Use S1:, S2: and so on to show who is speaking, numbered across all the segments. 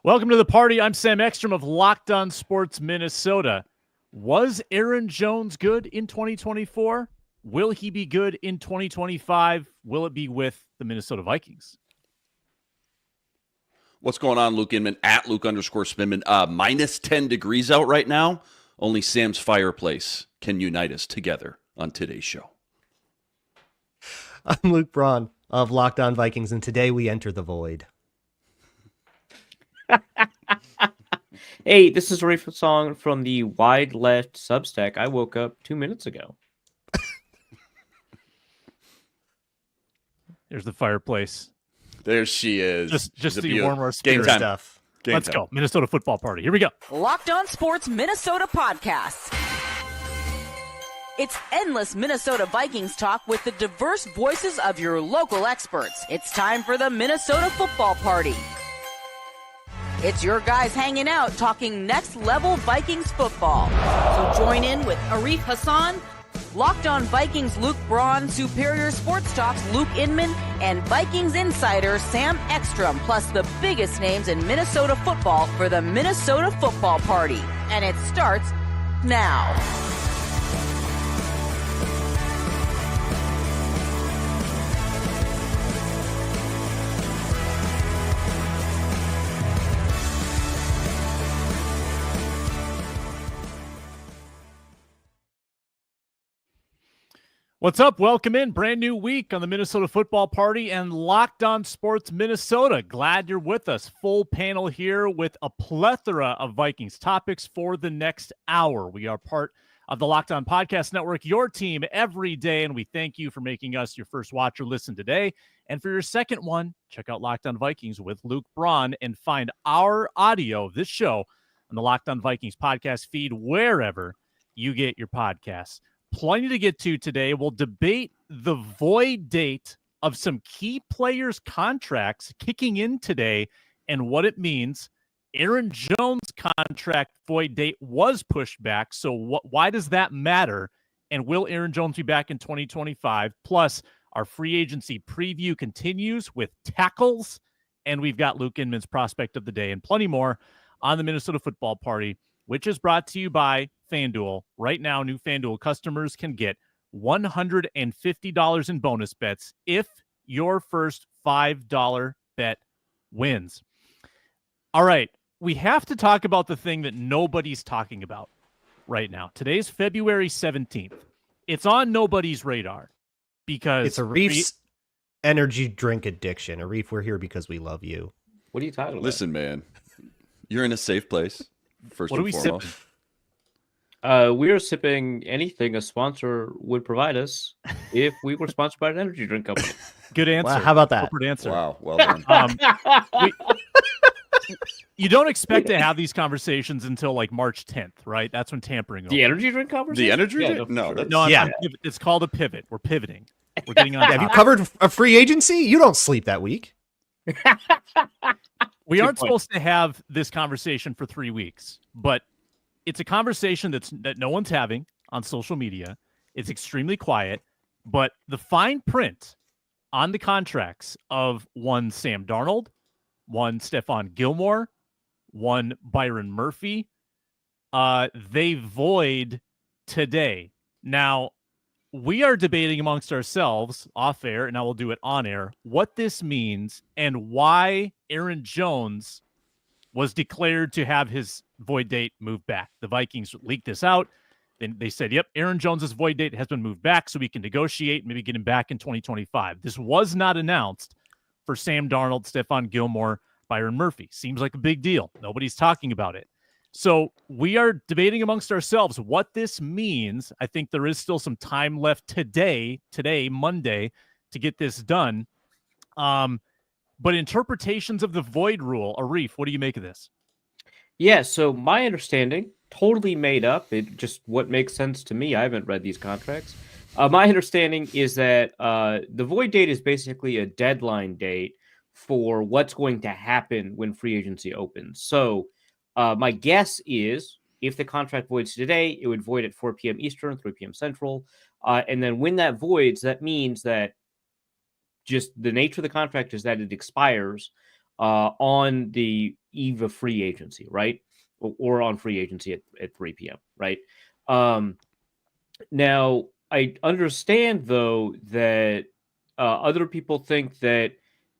S1: Welcome to the party. I'm Sam Ekstrom of Locked On Sports Minnesota. Was Aaron Jones good in 2024? Will he be good in 2025? Will it be with the Minnesota Vikings?
S2: What's going on, Luke Inman, at Luke_Spinman. Minus 10 degrees out right now. Only Sam's fireplace can unite us together on today's show.
S3: I'm Luke Braun of Locked On Vikings, and today we enter the void.
S4: Hey, this is Arif Hasan from the Wide Left Substack. I woke up 2 minutes ago.
S1: There's the fireplace.
S2: There she is.
S1: Just to warm our spirit.
S2: Game time.
S3: Stuff.
S1: Let's go. Minnesota football party. Here we go.
S5: Locked On Sports Minnesota podcast. It's endless Minnesota Vikings talk with the diverse voices of your local experts. It's time for the Minnesota football party. It's your guys hanging out talking next level Vikings football. So join in with Arif Hasan, Locked On Vikings Luke Braun, Superior Sports Talks Luke Inman, and Vikings insider Sam Ekstrom, plus the biggest names in Minnesota football for the Minnesota football party. And it starts now.
S1: What's up? Welcome in. Brand new week on the Minnesota football party and Locked On Sports Minnesota. Glad you're with us. Full panel here with a plethora of Vikings topics for the next hour. We are part of the Locked On Podcast Network, your team every day, and we thank you for making us your first watch or listen today. And for your second one, check out Locked On Vikings with Luke Braun and find our audio of this show on the Locked On Vikings podcast feed wherever you get your podcasts. Plenty to get to today. We'll debate the void date of some key players' contracts kicking in today and what it means. Aaron Jones' contract void date was pushed back, so why does that matter? And will Aaron Jones be back in 2025? Plus, our free agency preview continues with tackles, and we've got Luke Inman's prospect of the day and plenty more on the Minnesota football party, which is brought to you by FanDuel. Right now, new FanDuel customers can get $150 in bonus bets if your first $5 bet wins. All right, we have to talk about the thing that nobody's talking about right now. Today's February 17th. It's on nobody's radar because
S3: It's Arif's energy drink addiction. Arif, we're here because we love you.
S4: What are you talking about?
S2: Listen, man, you're in a safe place, first
S1: What are
S2: and
S1: we
S2: foremost.
S1: sipping?
S4: We are sipping anything a sponsor would provide us if we were sponsored by an energy drink company.
S1: Good answer.
S3: Wow, how about that?
S1: Appropriate answer.
S2: Wow, well done.
S1: You don't expect to have these conversations until like March 10th, right? That's when tampering
S4: The
S1: opens.
S4: energy drink conversation?
S2: The energy
S4: Yeah,
S2: drink?
S4: for
S2: No,
S4: sure.
S2: that's-
S1: No,
S3: Yeah.
S1: it's called a pivot. We're pivoting. We're getting on
S3: Have you
S1: top.
S3: covered a free agency? You don't sleep that week.
S1: We
S4: Good
S1: aren't
S4: point.
S1: supposed to have this conversation for 3 weeks, but it's a conversation that no one's having on social media. It's extremely quiet, but the fine print on the contracts of one Sam Darnold, one Stephon Gilmore, one Byron Murphy, they void today. Now, we are debating amongst ourselves off air, and I will do it on air, what this means and why Aaron Jones was declared to have his void date moved back. The Vikings leaked this out. Then they said, yep, Aaron Jones's void date has been moved back so we can negotiate and maybe get him back in 2025. This was not announced for Sam Darnold, Stephon Gilmore, Byron Murphy. Seems like a big deal. Nobody's talking about it. So we are debating amongst ourselves what this means. I think there is still some time left today, Monday, to get this done. But interpretations of the void rule, Arif, what do you make of this?
S4: Yeah, so my understanding, totally made up. It just what makes sense to me. I haven't read these contracts. My understanding is that the void date is basically a deadline date for what's going to happen when free agency opens. So my guess is if the contract voids today, it would void at 4 p.m. Eastern, 3 p.m. Central. And then when that voids, that means that just the nature of the contract is that it expires on the eve of free agency, right? Or on free agency at 3 p.m., right? Now, I understand, though, that other people think that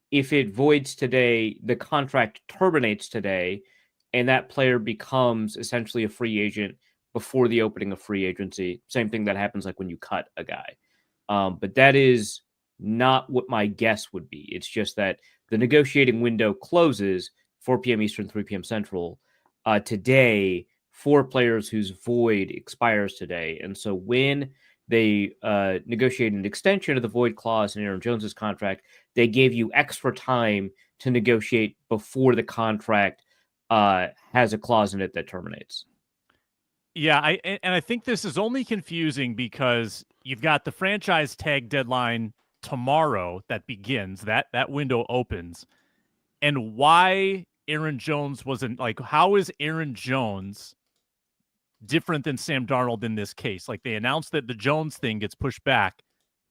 S4: if it voids today, the contract terminates today, and that player becomes essentially a free agent before the opening of free agency. Same thing that happens like when you cut a guy. But that is not what my guess would be. It's just that the negotiating window closes 4 p.m. Eastern, 3 p.m. Central today for players whose void expires today. And so when they negotiate an extension of the void clause in Aaron Jones's contract, they gave you extra time to negotiate before the contract has a clause in it that terminates.
S1: Yeah, I think this is only confusing because you've got the franchise tag deadline tomorrow that begins, that window opens. And why Aaron Jones wasn't like, how is Aaron Jones different than Sam Darnold in this case? Like, they announced that the Jones thing gets pushed back,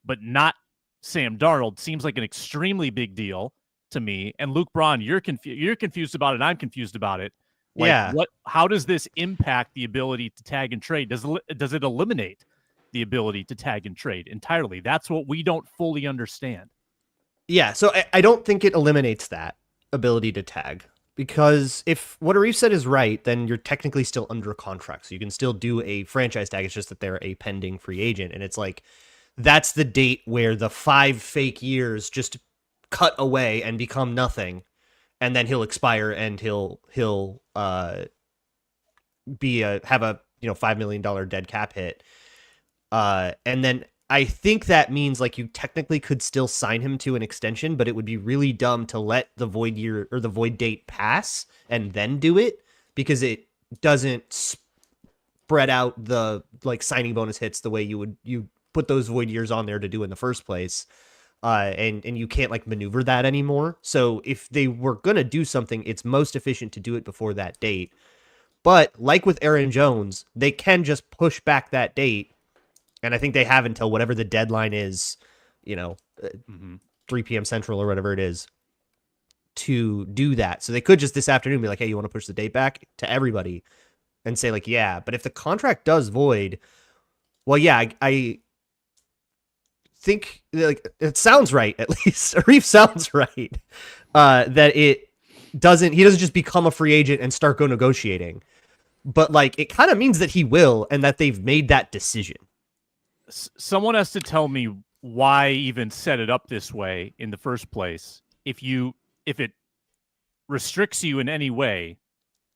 S1: but not Sam Darnold. Seems like an extremely big deal to me. And Luke Braun, you're confused about it. I'm confused about it. Like,
S3: yeah.
S1: How does this impact the ability to tag and trade? Does it eliminate the ability to tag and trade entirely? That's what we don't fully understand.
S3: Yeah, so I don't think it eliminates that ability to tag, because if what Arif said is right, then you're technically still under contract. So you can still do a franchise tag. It's just that they're a pending free agent. And it's like, that's the date where the 5 fake years just cut away and become nothing. And then he'll expire and he'll have a $5 million dead cap hit. And then I think that means like you technically could still sign him to an extension, but it would be really dumb to let the void year or the void date pass and then do it, because it doesn't spread out the like signing bonus hits the way you put those void years on there to do in the first place. And you can't like maneuver that anymore. So if they were going to do something, it's most efficient to do it before that date. But like with Aaron Jones, they can just push back that date. And I think they have until whatever the deadline is, 3 p.m. Central or whatever it is, to do that. So they could just this afternoon be like, hey, you want to push the date back to everybody and say like, yeah. But if the contract does void, well, yeah, I think like it sounds right, at least Arif sounds right, that he doesn't just become a free agent and start go negotiating, but like it kind of means that he will, and that they've made that decision.
S1: Someone has to tell me why even set it up this way in the first place. If it restricts you in any way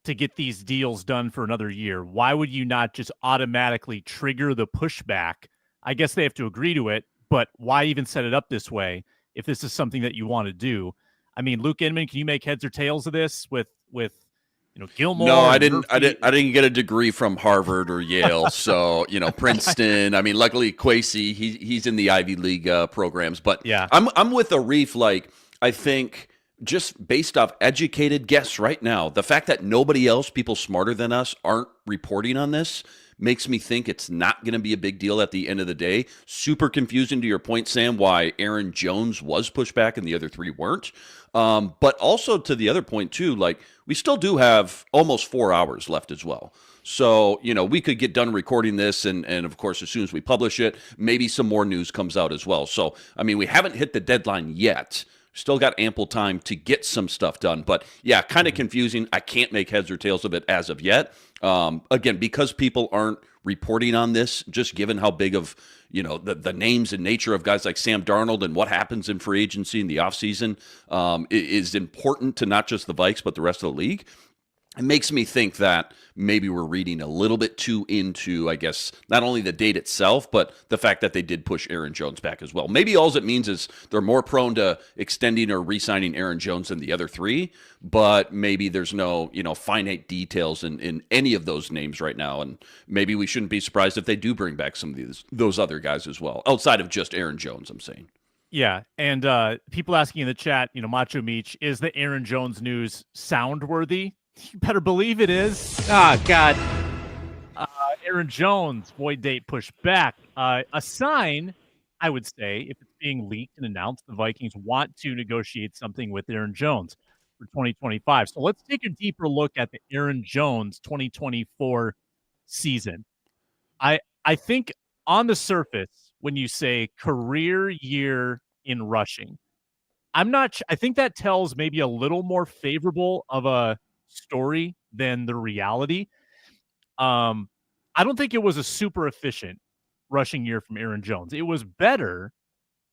S1: to get these deals done for another year, why would you not just automatically trigger the pushback? I guess they have to agree to it. But why even set it up this way if this is something that you want to do? I mean, Luke Inman, can you make heads or tails of this with Gilmore?
S2: No, I didn't get a degree from Harvard or Yale, so Princeton. I mean, luckily Kwesi, he's in the Ivy League programs. But
S1: yeah,
S2: I'm with Arif. Like, I think just based off educated guess right now, the fact that nobody else, people smarter than us, aren't reporting on this makes me think it's not going to be a big deal at the end of the day. Super confusing, to your point, Sam, why Aaron Jones was pushed back and the other 3 weren't. But also to the other point too, like we still do have almost 4 hours left as well. So, we could get done recording this and of course, as soon as we publish it, maybe some more news comes out as well. So, I mean, we haven't hit the deadline yet. Still got ample time to get some stuff done. But yeah, kind of confusing. I can't make heads or tails of it as of yet. Again, because people aren't reporting on this, just given how big of, the names and nature of guys like Sam Darnold and what happens in free agency in the offseason is important to not just the Vikes, but the rest of the league. It makes me think that maybe we're reading a little bit too into, I guess, not only the date itself, but the fact that they did push Aaron Jones back as well. Maybe all it means is they're more prone to extending or re-signing Aaron Jones than the other 3, but maybe there's no, finite details in any of those names right now. And maybe we shouldn't be surprised if they do bring back some of those other guys as well, outside of just Aaron Jones, I'm saying.
S1: Yeah, and people asking in the chat, Macho Meech, is the Aaron Jones news sound-worthy? You better believe it is.
S4: Ah, God.
S1: Aaron Jones, void date pushed back. A sign, I would say, if it's being leaked and announced, the Vikings want to negotiate something with Aaron Jones. for 2025. So let's take a deeper look at the Aaron Jones 2024 season. I think on the surface, when you say career year in rushing, I think that tells maybe a little more favorable of a story than the reality. I don't think it was a super efficient rushing year from Aaron Jones. It was better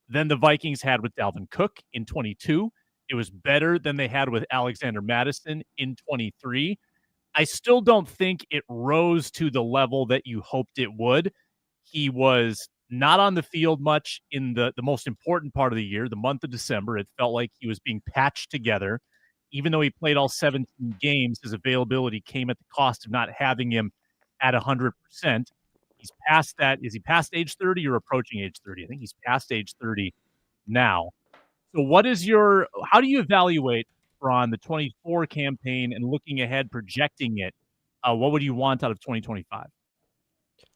S1: than the Vikings had with Dalvin Cook in 22. It was better than they had with Alexander Mattison in 23. I still don't think it rose to the level that you hoped it would. He was not on the field much in the most important part of the year, the month of December. It felt like he was being patched together. Even though he played all 17 games, his availability came at the cost of not having him at 100%. He's past that. Is he past age 30 or approaching age 30? I think he's past age 30 now. So how do you evaluate, Braun, the 24 campaign and looking ahead, projecting it? What would you want out of 2025?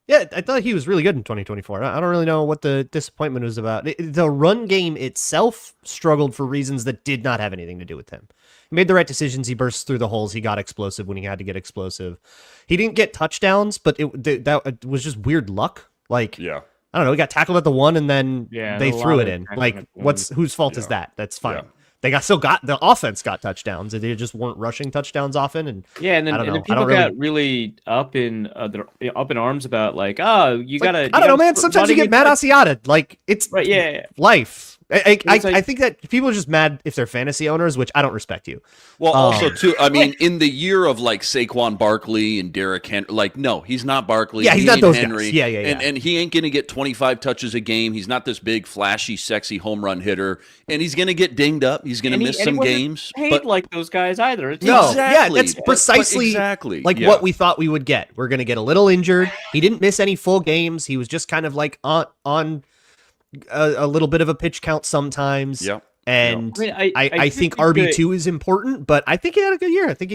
S3: Yeah, I thought he was really good in 2024. I don't really know what the disappointment was about. The run game itself struggled for reasons that did not have anything to do with him. He made the right decisions. He burst through the holes. He got explosive when he had to get explosive. He didn't get touchdowns, but that was just weird luck. Like,
S2: Yeah.
S3: I don't know. He got tackled at the one, and then they threw it in.
S4: tackling
S3: Like,
S4: at the one.
S3: whose fault is that? That's fine.
S2: Yeah.
S3: They the offense got touchdowns. They just weren't rushing touchdowns often. And
S4: Yeah, and then,
S3: I don't
S4: and then
S3: know. I
S4: people
S3: don't
S4: got really up in arms about like, oh, you gotta.
S3: I don't know, man. Sometimes you get mad Asiata. Like, it's
S4: Right, yeah.
S3: life. I
S4: like-
S3: think that people are just mad if they're fantasy owners, which I don't respect you.
S2: Well, also too, I mean, in the year of like Saquon Barkley and Derrick Henry, like, no, he's not Barkley.
S3: Yeah, he's
S2: He
S3: not
S2: ain't
S3: those
S2: Henry.
S3: guys. Yeah.
S2: And he ain't gonna get 25 touches a game. He's not this big, flashy, sexy home run hitter, and he's gonna get dinged up. He's gonna miss some games.
S4: Paid
S2: But
S4: like those guys either. It's
S3: No,
S2: Exactly.
S3: yeah, that's
S2: But
S3: precisely
S2: exactly.
S3: like
S2: Yeah.
S3: what we thought we would get. We're gonna get a little injured. He didn't miss any full games. He was just kind of like on a little bit of a pitch count sometimes.
S2: Yeah.
S3: And
S4: I mean,
S3: I think RB2 is important, but I think he had a good year. I think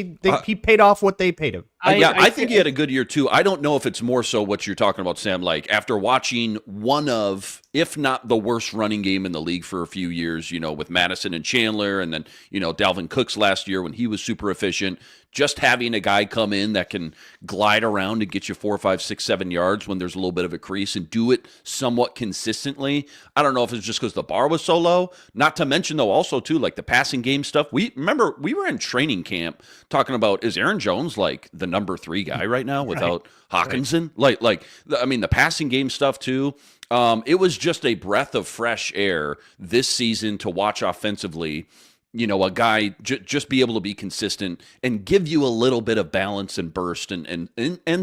S3: he paid off what they paid him.
S2: I think he had a good year too. I don't know if it's more so what you're talking about, Sam. Like after watching one of, if not the worst running game in the league for a few years, with Madison and Chandler, and then Dalvin Cook's last year when he was super efficient. Just having a guy come in that can glide around and get you 4, 5, 6, 7 yards when there's a little bit of a crease and do it somewhat consistently. I don't know if it's just because the bar was so low. Not to mention though, also too, like the passing game stuff. We were in training camp talking about, is Aaron Jones like the number 3 guy right now without Hawkinson? Right. Like I mean, the passing game stuff too. It was just a breath of fresh air this season to watch offensively. A guy just be able to be consistent and give you a little bit of balance and burst and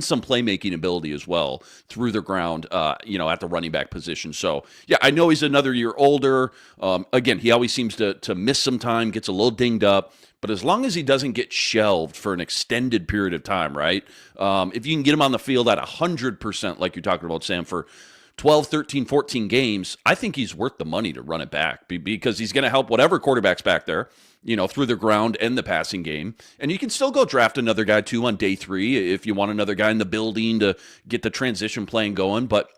S2: some playmaking ability as well through the ground, at the running back position. So, yeah, I know he's another year older. Again, he always seems to miss some time, gets a little dinged up. But as long as he doesn't get shelved for an extended period of time, right? If you can get him on the field at 100%, like you're talking about, Sam, for 12, 13, 14 games, I think he's worth the money to run it back because he's going to help whatever quarterback's back there, through the ground and the passing game. And you can still go draft another guy, too, on day 3 if you want another guy in the building to get the transition playing going. But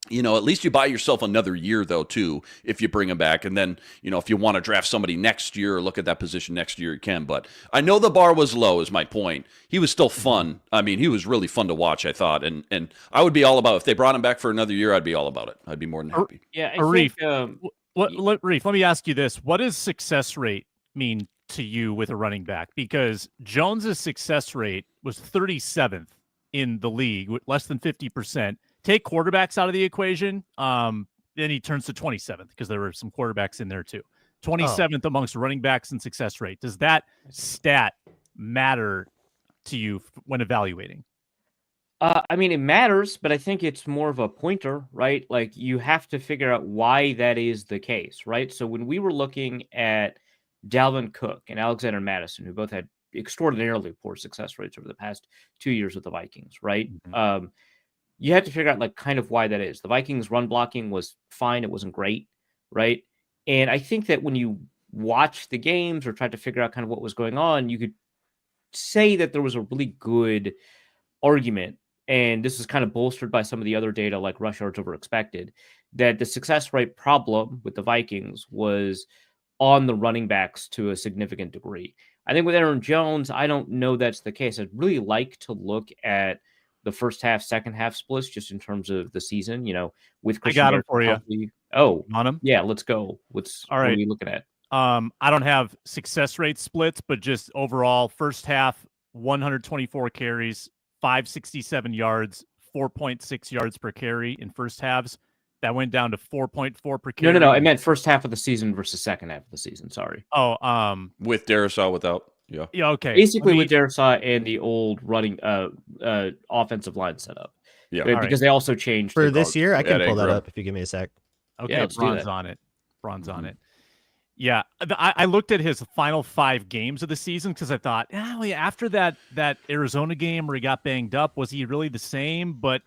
S2: at least you buy yourself another year, though, too, if you bring him back. And then, if you want to draft somebody next year or look at that position next year, you can. But I know the bar was low, is my point. He was still fun. I mean, he was really fun to watch, I thought. And I would be all about it. If they brought him back for another year, I'd be all about it. I'd be more than happy.
S4: Yeah,
S1: Arif, Arif, let me ask you this. What does success rate mean to you with a running back? Because Jones's success rate was 37th in the league, with less than 50%. Take quarterbacks out of the equation, then he turns to 27th because there were some quarterbacks in there too. 27th amongst running backs in success rate. Does that stat matter to you when evaluating?
S4: I mean, it matters, but I think it's more of a pointer, right? Like you have to figure out why that is the case, right? So when we were looking at Dalvin Cook and Alexander Mattison, who both had extraordinarily poor success rates over the past 2 years with the Vikings, right?
S1: Mm-hmm.
S4: You have to figure out like kind of why that is. The Vikings run blocking was fine. It wasn't great. Right. And I think that when you watch the games or try to figure out kind of what was going on, you could say that there was a really good argument. And this is kind of bolstered by some of the other data like rush yards over expected, that the success rate problem with the Vikings was on the running backs to a significant degree. I think with Aaron Jones, I don't know that's the case. I'd really like to look at the first half, second half splits just in terms of the season, with Christian
S1: got 'em
S4: Darrisaw
S1: for you.
S4: healthy. Oh,
S1: On him?
S4: yeah, let's go.
S1: All
S4: What
S1: right.
S4: are we looking at?
S1: I don't have success rate splits, but just overall first half, 124 carries, 567 yards, 4.6 yards per carry in first halves. That went down to 4.4 per carry.
S4: No. I meant first half of the season versus second half of the season. Sorry.
S1: Oh,
S2: With Darrisaw, without. Yeah.
S1: yeah, okay.
S4: Basically with Darrisaw and the old running offensive line setup.
S2: Yeah.
S4: Because they also changed
S3: For
S4: the
S3: this
S4: guards.
S3: year, I can
S2: Yeah,
S3: pull that
S2: Ingram.
S3: up if you give me a sec.
S1: Okay,
S4: Yeah, let's do
S1: Braun's
S4: that.
S1: on it. Braun's on it. Yeah, I looked at his final 5 games of the season because I thought, after that Arizona game where he got banged up, was he really the same? But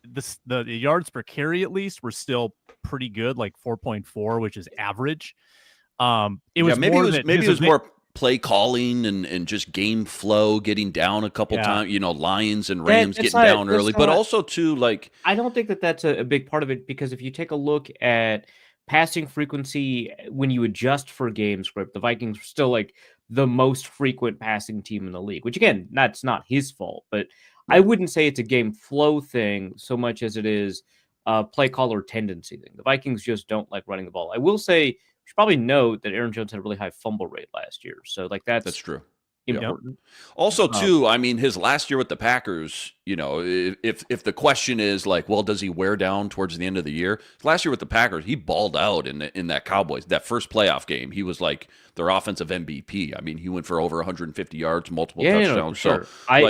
S1: the yards per carry at least were still pretty good, like 4.4, which is average. It was
S2: maybe
S1: more
S2: it was
S1: that
S2: maybe
S1: his
S2: it was
S1: advan-
S2: more play calling and just game flow, getting down a couple times. Lions and Rams
S4: That's
S2: getting
S4: not-
S2: down
S4: that's
S2: early, but
S4: not-
S2: also too like
S4: I don't think that's a big part of it because if you take a look at passing frequency when you adjust for game script, the Vikings were still like the most frequent passing team in the league, which again, that's not his fault, but I wouldn't say it's a game flow thing so much as it is a play caller tendency thing. The Vikings just don't like running the ball. I will say, you should probably note that Aaron Jones had a really high fumble rate last year. So like that's
S2: true.
S4: important.
S2: Also, too, I mean, his last year with the Packers, if the question is like, well, does he wear down towards the end of the year? Last year with the Packers, he balled out in that Cowboys, that first playoff game. He was like their offensive MVP. I mean, he went for over 150 yards, multiple touchdowns.
S4: For sure.
S2: So,
S4: I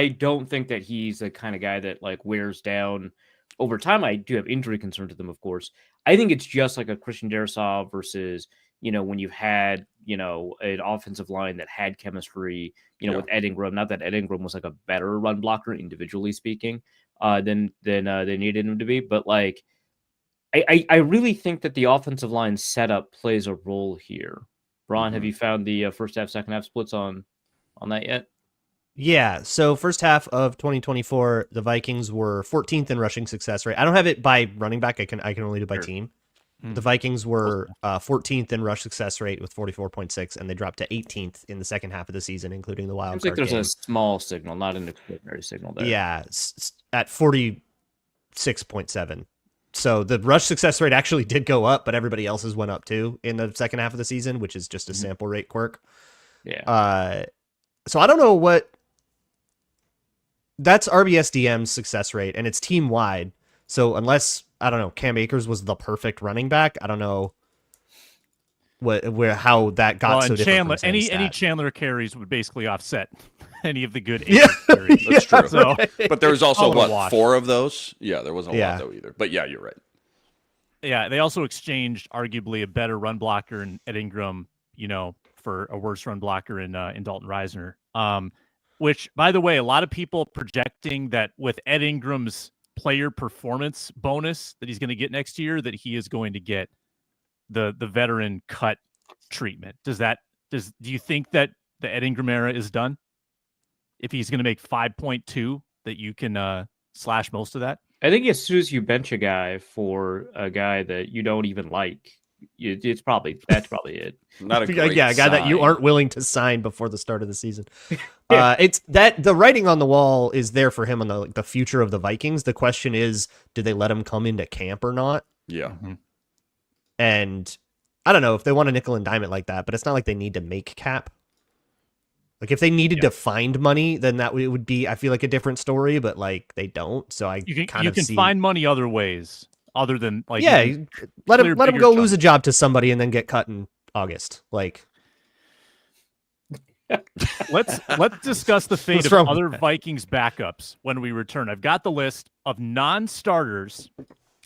S4: don't think that he's the kind of guy that like wears down over time. I do have injury concerns with him, of course. I think it's just like a Christian Darrisaw versus, when you've had, an offensive line that had chemistry, with Ed Ingram. Not that Ed Ingram was like a better run blocker, individually speaking, than they needed him to be. But like, I really think that the offensive line setup plays a role here. Braun, have you found the first half, second half splits on that yet?
S3: Yeah, so first half of 2024, the Vikings were 14th in rushing success rate. I don't have it by running back. I can only do by team. The Vikings were 14th in rush success rate with 44.6, and they dropped to 18th in the second half of the season, including the wild
S4: Seems
S3: card
S4: like there's
S3: game.
S4: a small signal, not an extraordinary signal there.
S3: Yeah, at 46.7. So the rush success rate actually did go up, but everybody else's went up too in the second half of the season, which is just a sample rate quirk.
S4: Yeah.
S3: So I don't know what. That's RBSDM's success rate, and it's team wide. So unless, I don't know, Cam Akers was the perfect running back, I don't know how that got so different.
S1: Chandler,
S3: from his
S1: any
S3: stat.
S1: Chandler carries would basically offset any of the good
S3: Yeah.
S1: carries.
S2: That's true.
S1: So,
S2: But there was also,
S1: All a wash.
S2: 4 of those? Yeah, there wasn't a
S3: Yeah.
S2: lot, though, either. But yeah, you're right.
S1: yeah, they also exchanged arguably a better run blocker in Ed Ingram, for a worse run blocker in Dalton Reisner. Which, by the way, a lot of people projecting that with Ed Ingram's player performance bonus that he's going to get next year, that he is going to get the veteran cut treatment. Do you think that the Ed Ingram era is done? If he's going to make 5.2, that you can slash most of that?
S4: I think as soon as you bench a guy for a guy that you don't even like, that's probably it.
S2: Not a great
S3: a guy that you
S2: sign.
S3: aren't willing to sign before the start of the season. It's that the writing on the wall is there for him on the future of the Vikings. The question is, do they let him come into camp or not?
S2: Yeah.
S1: Mm-hmm.
S3: And I don't know if they want to nickel and dime it like that, but it's not like they need to make cap. Like if they needed to find money, then that would be, I feel like, a different story. But like they don't, so
S1: You can find money other ways other than like
S3: let him
S1: bigger
S3: go
S1: chunk.
S3: lose a job to somebody and then get cut in August. Like
S1: Let's discuss the fate
S3: What's
S1: of
S3: wrong
S1: other
S3: with that?
S1: Vikings backups when we return. I've got the list of non-starters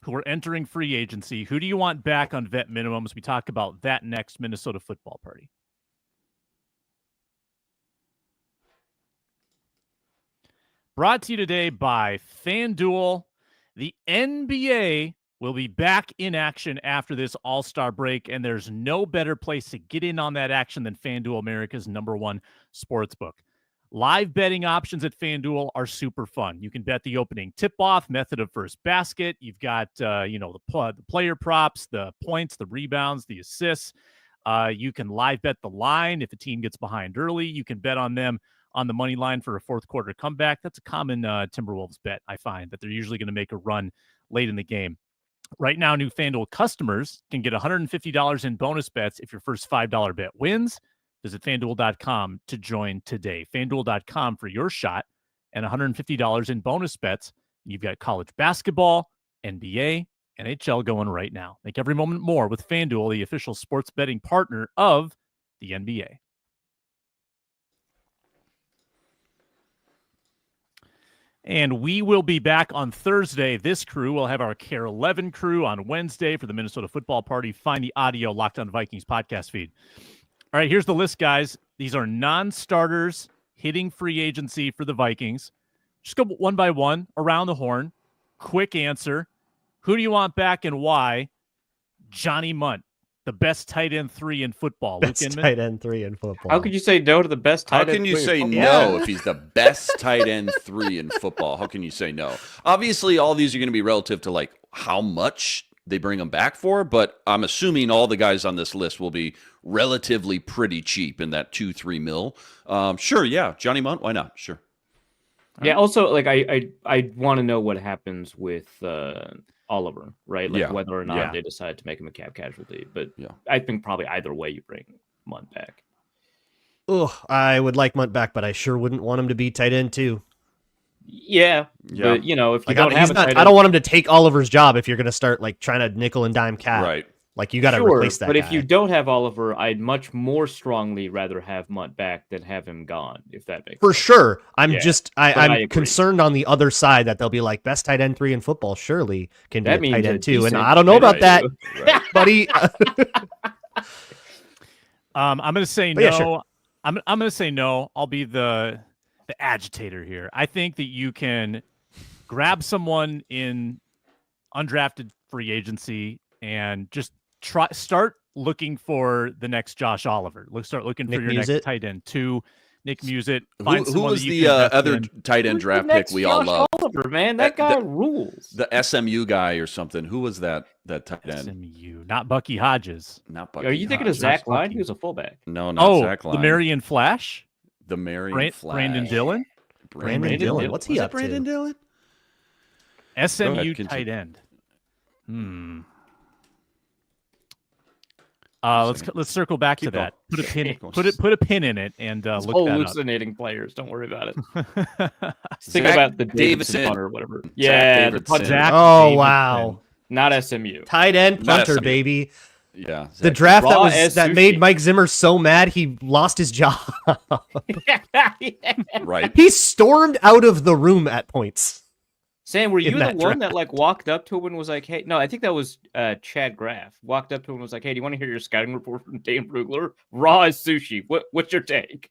S1: who are entering free agency. Who do you want back on vet minimums? We talk about that next. Minnesota Football Party. Brought to you today by FanDuel. The NBA will be back in action after this All-Star break, and there's no better place to get in on that action than FanDuel, America's #1 sportsbook. Live betting options at FanDuel are super fun. You can bet the opening tip-off, method of first basket. You've got, the player props, the points, the rebounds, the assists. You can live bet the line if a team gets behind early. You can bet on them on the money line for a fourth quarter comeback. That's a common Timberwolves bet, I find, that they're usually going to make a run late in the game. Right now, new FanDuel customers can get $150 in bonus bets if your first $5 bet wins. Visit FanDuel.com to join today. FanDuel.com for your shot and $150 in bonus bets. You've got college basketball, NBA, NHL going right now. Make every moment more with FanDuel, the official sports betting partner of the NBA. And we will be back on Thursday. This crew will have our Care 11 crew on Wednesday for the Minnesota football party. Find the audio Locked On Vikings podcast feed. All right, here's the list, guys. These are non-starters hitting free agency for the Vikings. Just go one by one, around the horn. Quick answer. Who do you want back and why? Johnny Munt, the best tight end 3 in football.
S3: Best
S1: Luke Inman?
S3: tight end 3 in football.
S4: How could you say no to the best tight end?
S2: How can you
S4: 3 in
S2: say
S4: football?
S2: no if he's the best tight end 3 in football? How can you say no? Obviously, all these are going to be relative to like how much they bring him back for, but I'm assuming all the guys on this list will be relatively pretty cheap in that 2-3 mil. Sure, yeah, Johnny Munt, why not? Sure.
S4: Yeah. Also, like I want to know what happens with Oliver, right? Like
S2: Yeah.
S4: whether or not
S1: Yeah.
S4: they decide to make him a cap casualty. But
S2: Yeah.
S4: I think probably either way you bring Munt back.
S3: Ugh, I would like Munt back, but I sure wouldn't want him to be tight end 2.
S4: Yeah,
S2: Yeah.
S4: but you know, if you
S3: Like,
S4: don't have a tight end,
S3: I don't want him to take Oliver's job if you're going to start like trying to nickel and dime Cap.
S2: Right.
S3: Like you got to
S4: sure,
S3: replace that
S4: but
S3: guy.
S4: if you don't have Oliver, I'd much more strongly rather have Munt back than have him gone. If that makes
S3: For
S4: sense.
S3: sure. I'm
S4: Yeah,
S3: just
S4: I
S3: I'm
S4: agree.
S3: concerned on the other side that they'll be like best tight end 3 in football surely can be
S4: That
S3: a
S4: means
S3: tight
S4: a
S3: end 2. And
S4: decent
S3: I don't know
S4: tight
S3: about
S4: end
S3: that,
S2: Right.
S3: buddy.
S1: I'm going to say
S3: But
S1: no.
S3: yeah, sure.
S1: I'm going to say no. I'll be the agitator here. I think that you can grab someone in undrafted free agency and just start looking for the next Josh Oliver. Start looking
S3: Nick
S1: for your
S3: Musit?
S1: next tight end 2. Nick Musit.
S2: Who was the other tight end
S4: Who's the
S2: draft pick
S4: next
S2: we all
S4: Josh
S2: love?
S4: Oliver, man, that guy rules.
S2: The SMU guy or something. Who was that tight end?
S1: SMU, not Bucky Hodges.
S2: Not Bucky
S4: Are you thinking of
S2: Hodges.
S4: Zach Line? He was a fullback.
S2: No, not Zach Line.
S1: The Marion Flash.
S2: The Marion Flash.
S1: Brandon Dillon.
S3: Brandon Dillon. What's he
S2: Was it
S3: up to?
S2: Brandon Dillon?
S1: SMU
S2: continue.
S1: tight end. Let's circle back
S2: Keep
S1: to that.
S2: going.
S1: Put a pin.
S2: Keep going.
S1: Put a pin in it and look that up.
S4: Hallucinating players. Don't worry about it.
S2: Zach
S4: Think about the
S2: Davidson.
S4: Davidson punter or whatever. Yeah, the
S2: Davidson.
S4: punter.
S1: Zach
S3: Oh,
S1: Davidson.
S3: wow.
S4: Not SMU.
S3: Tight end
S2: Not
S3: punter,
S2: SMU.
S3: baby.
S2: Yeah.
S3: The
S2: Zach-
S3: draft
S4: Raw
S3: that
S4: as sushi.
S3: made Mike Zimmer so mad he lost his job.
S2: Right.
S3: He stormed out of the room at points.
S4: Sam, were
S3: In
S4: you the
S3: that
S4: one that like walked up to him and was like, "Hey," no, I think that was Chad Graff. Walked up to him and was like, "Hey, do you want to hear your scouting report from Dane Brugler? Raw as sushi. What's your take?"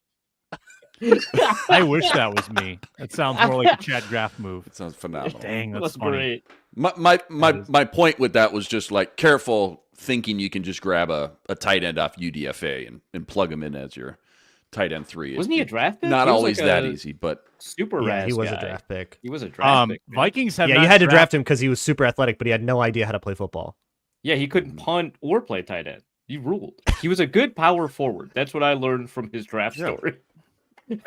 S1: I wish that was me. That sounds more like a Chad Graff move.
S2: It sounds phenomenal.
S1: Dang, that's
S4: That's
S1: funny.
S4: great.
S2: My point with that was just like careful thinking you can just grab a tight end off UDFA and plug him in as your tight end 3.
S4: Wasn't he a draft pick?
S2: Not
S4: He was
S2: always
S4: like
S2: that
S4: a
S2: easy, but
S4: Super
S3: Yeah,
S4: Raz
S3: he was
S4: guy.
S3: a draft pick.
S4: He was a draft pick. man.
S1: Vikings have
S3: Yeah,
S1: not
S3: you had to
S1: drafted-
S3: draft him because he was super athletic, but he had no idea how to play football.
S4: Yeah, he couldn't punt or play tight end. He ruled. He was a good power forward. That's what I learned from his draft
S2: Yeah.
S4: story.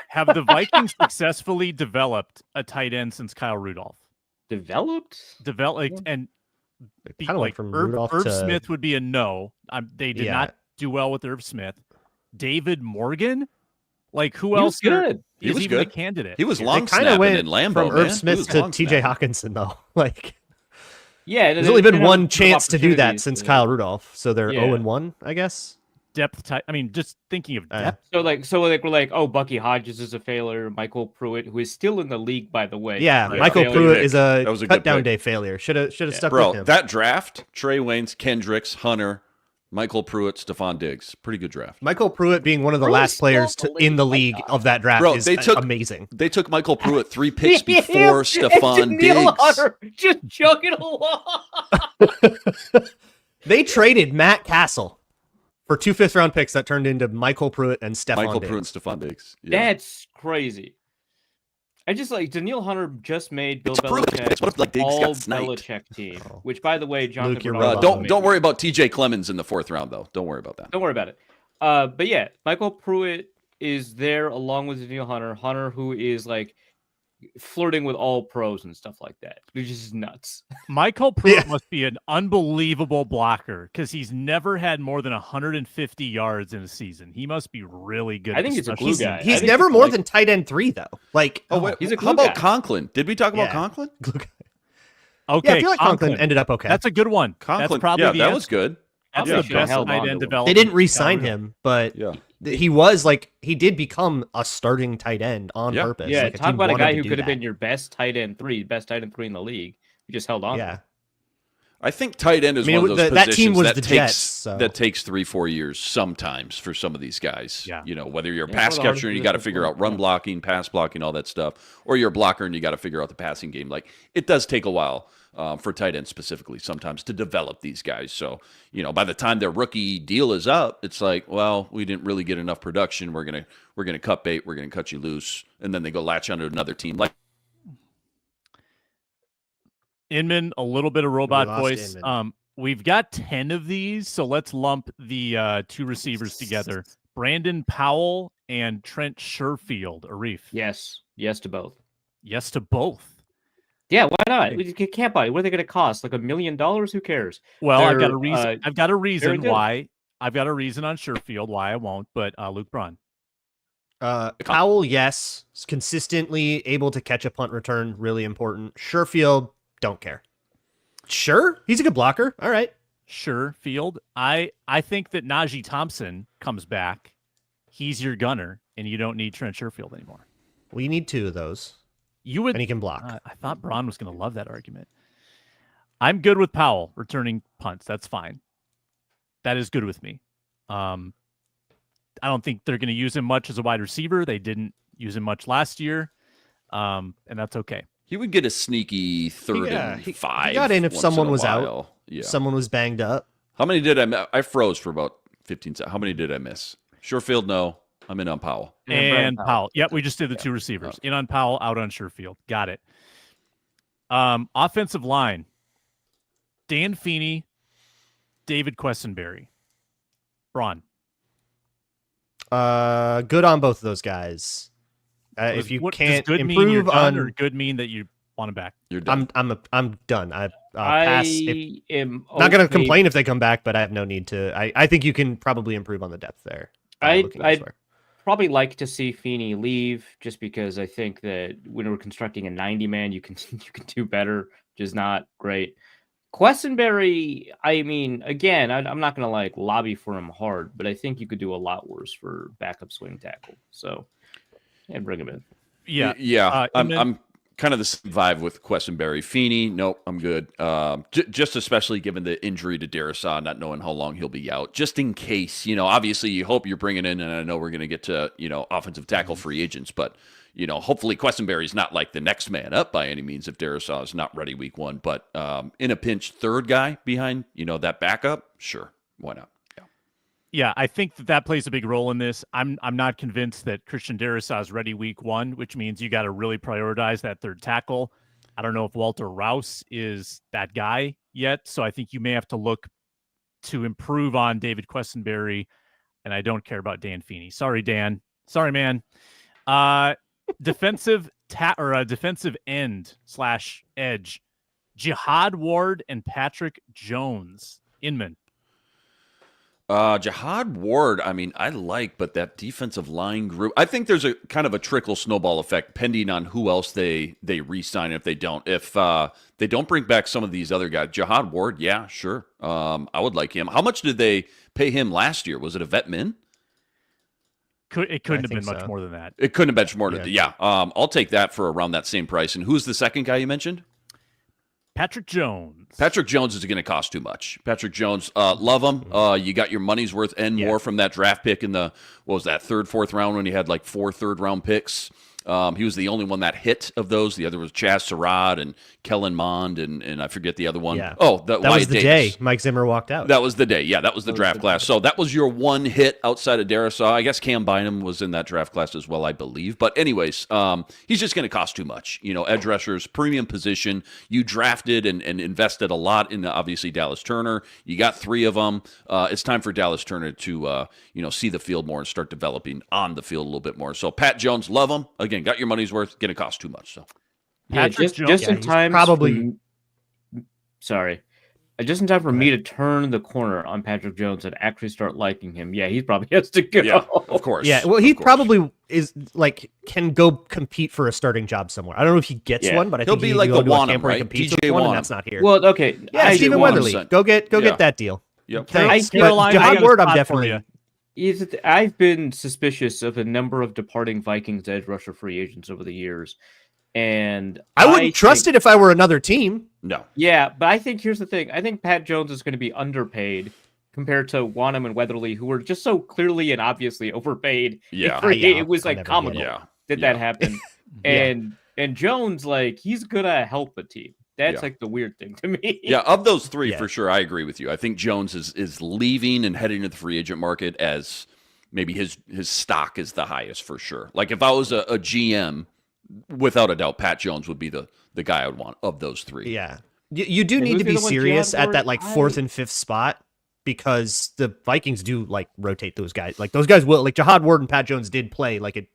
S1: Have the Vikings successfully developed a tight end since Kyle Rudolph?
S4: Developed?
S1: Developed and
S3: Kinda went
S1: like
S3: from
S1: Irv,
S3: Rudolph
S1: Irv
S3: to-
S1: Smith would be a no. They did
S3: Yeah.
S1: not do well with Irv Smith. David Morgan, like who
S4: He
S1: else?
S4: was good.
S2: He
S1: Is
S2: was
S1: even a
S2: good.
S1: candidate.
S2: he was
S3: They
S2: long
S3: kind of
S2: snapping
S3: went
S2: in Lambeau,
S3: from
S2: man.
S3: Irv
S2: He
S3: Smith
S2: was
S3: to
S2: long
S3: TJ
S2: snapping.
S3: Hawkinson, though. Like,
S4: Yeah,
S3: there's only been
S4: they had
S3: one
S4: a
S3: chance to do that
S4: opportunities
S3: since
S4: to-
S3: Kyle Rudolph, so they're
S4: Yeah.
S3: 0-1, I guess.
S1: Depth tight. I mean, just thinking of depth.
S4: So we're like, oh, Bucky Hodges is a failure. Michael Pruitt, who is still in the league, by the way.
S3: Yeah,
S2: Right.
S3: Michael
S4: Failure.
S3: Pruitt
S2: pick.
S3: is a
S2: That was a
S3: cut
S2: good
S3: down
S2: pick.
S3: day failure. Should have stuck with
S2: Bro,
S3: him.
S2: that draft, Trey Waynes, Kendricks, Hunter, Michael Pruitt, Stephon Diggs. Pretty good draft.
S3: Michael Pruitt being one of the
S4: Pruitt's
S3: last players
S4: still
S3: in the
S4: my
S3: league
S4: God.
S3: of that draft
S2: Bro,
S3: is
S2: they took-
S3: amazing.
S2: They took Michael Pruitt 3 picks
S4: Him
S2: before
S4: and
S2: Stephon
S4: Daniil
S2: Diggs.
S4: Hunter just chugging along.
S3: They traded Matt Castle for 2 fifth-round picks that turned into Michael Pruitt and Stephon
S2: Michael
S3: Diggs.
S2: Pruitt and Stephon Diggs. Yeah.
S4: That's crazy. I just like Daniil Hunter just made Bill
S2: It's proven.
S4: Belichick
S2: It's what if, like, Diggs
S4: all
S2: got sniped.
S4: Belichick team, which, by the way, Jonathan
S3: Luke, you're
S4: Bernard
S3: right.
S4: also
S2: Don't
S4: made.
S2: worry about TJ Clemens in the 4th round, though. Don't worry about that.
S4: Don't worry about it. But yeah, Michael Pruitt is there along with Daniil Hunter. Hunter, who is like flirting with all pros and stuff like that, which is nuts.
S1: Michael Pruitt must be an unbelievable blocker because he's never had more than 150 yards in a season. He must be really good.
S4: I think he's a glue guy. I
S3: He's
S4: think
S3: never
S4: it's
S3: more
S4: like-
S3: than tight end 3 though. Like,
S4: he's a
S2: how
S4: glue
S2: about
S4: guy.
S2: Conklin? Did we talk about
S3: Yeah.
S2: Conklin?
S1: Okay,
S3: yeah, I feel like Conklin ended up okay.
S1: That's a good one.
S2: Conklin,
S1: That's probably
S2: yeah,
S1: the
S2: that
S1: answer.
S2: was good.
S1: That's
S4: Yeah.
S1: the
S4: Should've
S1: best
S4: held on
S1: tight
S4: to
S1: end
S4: him.
S1: development.
S3: They didn't re-sign
S1: Yeah.
S3: him, but
S2: Yeah.
S3: he was like he did become a starting tight end on
S2: Yeah.
S3: purpose.
S4: Yeah,
S3: Like,
S4: talk
S3: team
S4: about a
S3: wanted
S4: guy
S3: to
S4: who
S3: do
S4: could have
S3: that.
S4: been your best tight end 3 in the league. You just held on. to
S3: Yeah.
S4: him.
S2: I think tight end is
S3: I mean,
S2: one of those
S3: that
S2: positions
S3: team was
S2: that
S3: the
S2: takes
S3: Jets, so.
S2: that takes 3-4 years sometimes for some of these guys.
S1: Yeah.
S2: You know, whether you're a
S4: Yeah,
S2: pass
S4: it's one of the
S2: catcher and you
S4: hardest
S2: got to
S4: positions
S2: figure
S4: to
S2: out run
S4: play.
S2: blocking, pass blocking, all that stuff, or you're a blocker and you got to figure out the passing game. Like, it does take a while for tight ends specifically sometimes to develop these guys. So, you know, by the time their rookie deal is up, it's like, well, we didn't really get enough production. We're gonna cut bait. We're gonna cut you loose, and then they go latch onto another team. Like,
S1: Inman, a little bit of robot
S3: lost
S1: voice.
S3: Inman.
S1: We've got 10 of these, so let's lump the 2 receivers together. Brandon Powell and Trent Sherfield. Arif.
S4: Yes to both.
S1: Yes to both.
S4: Yeah, why not? You can't buy. What are they going to cost? Like $1 million? Who cares?
S1: Well, I've got
S4: They're,
S1: a reason. I've got a
S4: very
S1: reason
S4: good.
S1: why. I've got a reason on Sherfield why I won't, but Luke Braun.
S3: Powell, yes, is consistently able to catch a punt return, really important. Sherfield, don't care. Sure, he's a good blocker. All right.
S1: Sherfield. I think that Najee Thompson comes back. He's your gunner, and you don't need Trent Sherfield anymore.
S3: We need 2 of those,
S1: You would.
S3: and he can block.
S1: I thought Braun was going to love that argument. I'm good with Powell returning punts. That's fine. That is good with me. I don't think they're going to use him much as a wide receiver. They didn't use him much last year, and that's okay.
S2: he would get a sneaky 3rd and
S3: he
S2: 5.
S3: got in if
S2: once
S3: someone
S2: a
S3: was out.
S2: while. Yeah.
S3: Someone was banged up.
S2: How many did I miss? I froze for about 15 seconds. How many did I miss? Sherfield, no. I'm in on Powell.
S1: And Powell. Yep, we just did the 2 receivers. In on Powell, out on Sherfield. Got it. Offensive line. Dan Feeney, David Quessenberry. Braun.
S3: Good on both of those guys. If you
S1: What-
S3: can't
S1: does good mean you're
S3: improve
S1: done,
S3: on,
S1: or good mean that you want him back?
S2: You're done.
S3: I'm done. I pass.
S4: I am
S3: Not going to
S4: okay.
S3: complain if they come back, but I have no need to. I think you can probably improve on the depth there. Looking
S4: I'd
S3: elsewhere.
S4: probably like to see Feeney leave, just because I think that when we're constructing a 90-man, you can do better, which is not great. Quessenberry, I mean, again, I'm not going to like lobby for him hard, but I think you could do a lot worse for backup swing tackle. So, yeah, bring him in.
S1: Yeah.
S2: Yeah.
S1: Inman?
S2: I'm kind of the same vibe with Quessenberry. Feeney, nope, I'm good. Just especially given the injury to Darrisaw, not knowing how long he'll be out, just in case, you know, obviously you hope you're bringing in, and I know we're going to get to, you know, offensive tackle free agents, but, you know, hopefully Quessenberry's not like the next man up by any means if Darrisaw is not ready week 1, but in a pinch, 3rd guy behind, you know, that backup, sure, why not?
S1: Yeah, I think that plays a big role in this. I'm not convinced that Christian Darrisaw is ready week 1, which means you got to really prioritize that 3rd tackle. I don't know if Walter Rouse is that guy yet, so I think you may have to look to improve on David Quessenberry, and I don't care about Dan Feeney. Sorry, Dan. Sorry, man. Defensive end / edge, Jihad Ward and Patrick Jones. Inman.
S2: Jihad Ward, I mean, I like, but that defensive line group, I think there's a kind of a trickle snowball effect pending on who else they re-sign if they don't. If they don't bring back some of these other guys, Jihad Ward, yeah, sure. I would like him. How much did they pay him last year? Was it a vet min?
S1: It couldn't have been
S3: think
S1: much
S3: so.
S1: more than that.
S2: It couldn't have been more than that. Yeah. I'll take that for around that same price. And who's the second guy you mentioned?
S1: Patrick Jones.
S2: Patrick Jones is going to cost too much. Patrick Jones, love him. You got your money's worth and more from that draft pick in the, what was that, 3rd, 4th round when you had like 4 third-round picks. He was the only one that hit of those. The other was Chaz Surratt and Kellen Mond, and I forget the other one.
S3: Yeah.
S2: Oh,
S3: That
S2: Wyatt
S3: was the
S2: Davis.
S3: day Mike Zimmer walked out.
S2: That was the day. Yeah, that was the draft class. So that was your one hit outside of Darrisaw. I guess Cam Bynum was in that draft class as well, I believe. But anyways, he's just going to cost too much. Edge rushers, premium position. You drafted and invested a lot in, obviously, Dallas Turner. You got 3 of them. It's time for Dallas Turner to, see the field more and start developing on the field a little bit more. So Pat Jones, love him. Again, got your money's worth. Going to cost too much. So
S4: Yeah,
S1: Patrick
S4: just in
S3: he's
S4: time.
S3: probably-
S4: Sorry. Just in time for me to turn the corner on Patrick Jones and actually start liking him. Yeah, he probably has to go.
S2: yeah, of course.
S3: Yeah, well, he
S2: Of course.
S3: probably is can go compete for a starting job somewhere. I don't know if he gets
S4: Yeah.
S3: one, but I
S2: He'll
S3: think
S2: be
S3: he
S2: like
S3: can go
S2: the
S3: to a
S2: Wanham,
S3: camp where he
S2: right?
S3: competes
S2: DJ
S3: with one, and
S2: Wanham.
S3: that's not here.
S4: Well, okay.
S3: Yeah, Stephen
S2: 100%.
S3: Weatherly, go get
S2: Yeah.
S3: that deal.
S2: Yep.
S3: Thanks.
S4: I- Carolina,
S3: But
S1: I got
S3: Jahad
S1: a
S3: Ward, I'm
S1: spot for
S3: definitely.
S1: you.
S4: I've been suspicious of a number of departing Vikings edge rusher free agents over the years. And
S3: I wouldn't trust it if I were another team.
S2: No.
S4: Yeah, but I think here's the thing. I think Pat Jones is going to be underpaid compared to Wanham and Weatherly, who were just so clearly and obviously overpaid.
S2: Yeah.
S4: It was
S3: I'll
S4: like
S3: never get
S4: comical
S3: it.
S2: Yeah.
S4: that
S2: Yeah.
S4: that happened.
S3: Yeah.
S4: And Jones, like, he's gonna help a team. That's
S2: Yeah.
S4: like the weird thing to me.
S2: Yeah, of those 3,
S3: Yeah.
S2: for sure, I agree with you. I think Jones is leaving and heading to the free agent market as maybe his stock is the highest for sure. Like if I was a GM, without a doubt, Pat Jones would be the guy I would want of those 3.
S3: Yeah, you do
S4: And
S3: need
S4: who's
S3: to
S4: the
S3: be
S4: other one,
S3: serious
S4: Jahad
S3: at that
S4: Ward?
S3: like 4th and 5th spot because the Vikings do like rotate those guys. Like those guys will like Jahad Ward and Pat Jones did play like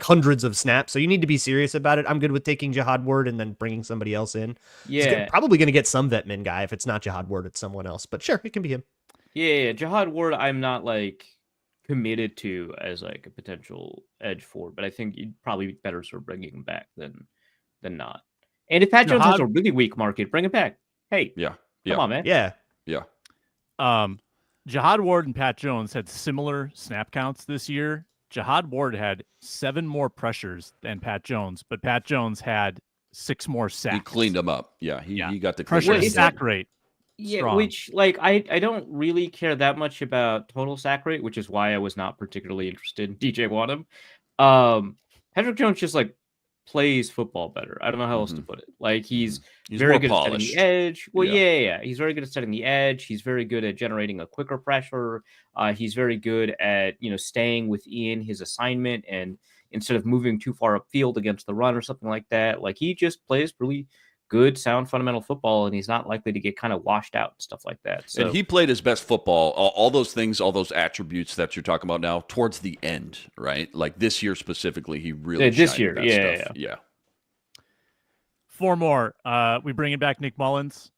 S3: hundreds of snaps. So you need to be serious about it. I'm good with taking Jahad Ward and then bringing somebody else in.
S4: Yeah.
S3: Probably going to get some Vetman guy. If it's not Jahad Ward, it's someone else. But sure, it can be him.
S4: Yeah, Jahad Ward, I'm not like committed to as like a potential edge forward, but I think you'd probably be better sort of bringing him back than not. And if Pat Jones has a really weak market, bring it back. Hey,
S2: Yeah.
S4: come on, man.
S3: Yeah.
S2: Yeah.
S1: Jahad Ward and Pat Jones had similar snap counts this year. Jahad Ward had 7 more pressures than Pat Jones, but Pat Jones had 6 more sacks.
S2: He cleaned them up. Yeah, he got the
S1: pressure
S2: clean
S1: to
S2: up.
S1: sack rate.
S4: Yeah,
S1: strong.
S4: which like I don't really care that much about total sack rate, which is why I was not particularly interested in DJ Wanham. Patrick Jones just like plays football better. I don't know how else to put it. Like he's very
S2: more
S4: good at setting
S2: polished.
S4: the edge. Well,
S2: Yeah.
S4: yeah. He's very good at setting the edge. He's very good at generating a quicker pressure. He's very good at staying within his assignment and instead of moving too far upfield against the run or something like that. Like he just plays really good, sound, fundamental football, and he's not likely to get kind of washed out and stuff like that. So
S2: And he played his best football, all those things, all those attributes that you're talking about now, towards the end, right? Like this year specifically, he really
S4: Yeah, this
S2: shined
S4: year,
S2: that
S4: yeah,
S2: stuff. Yeah.
S1: 4 more. We bringing back Nick Mullins?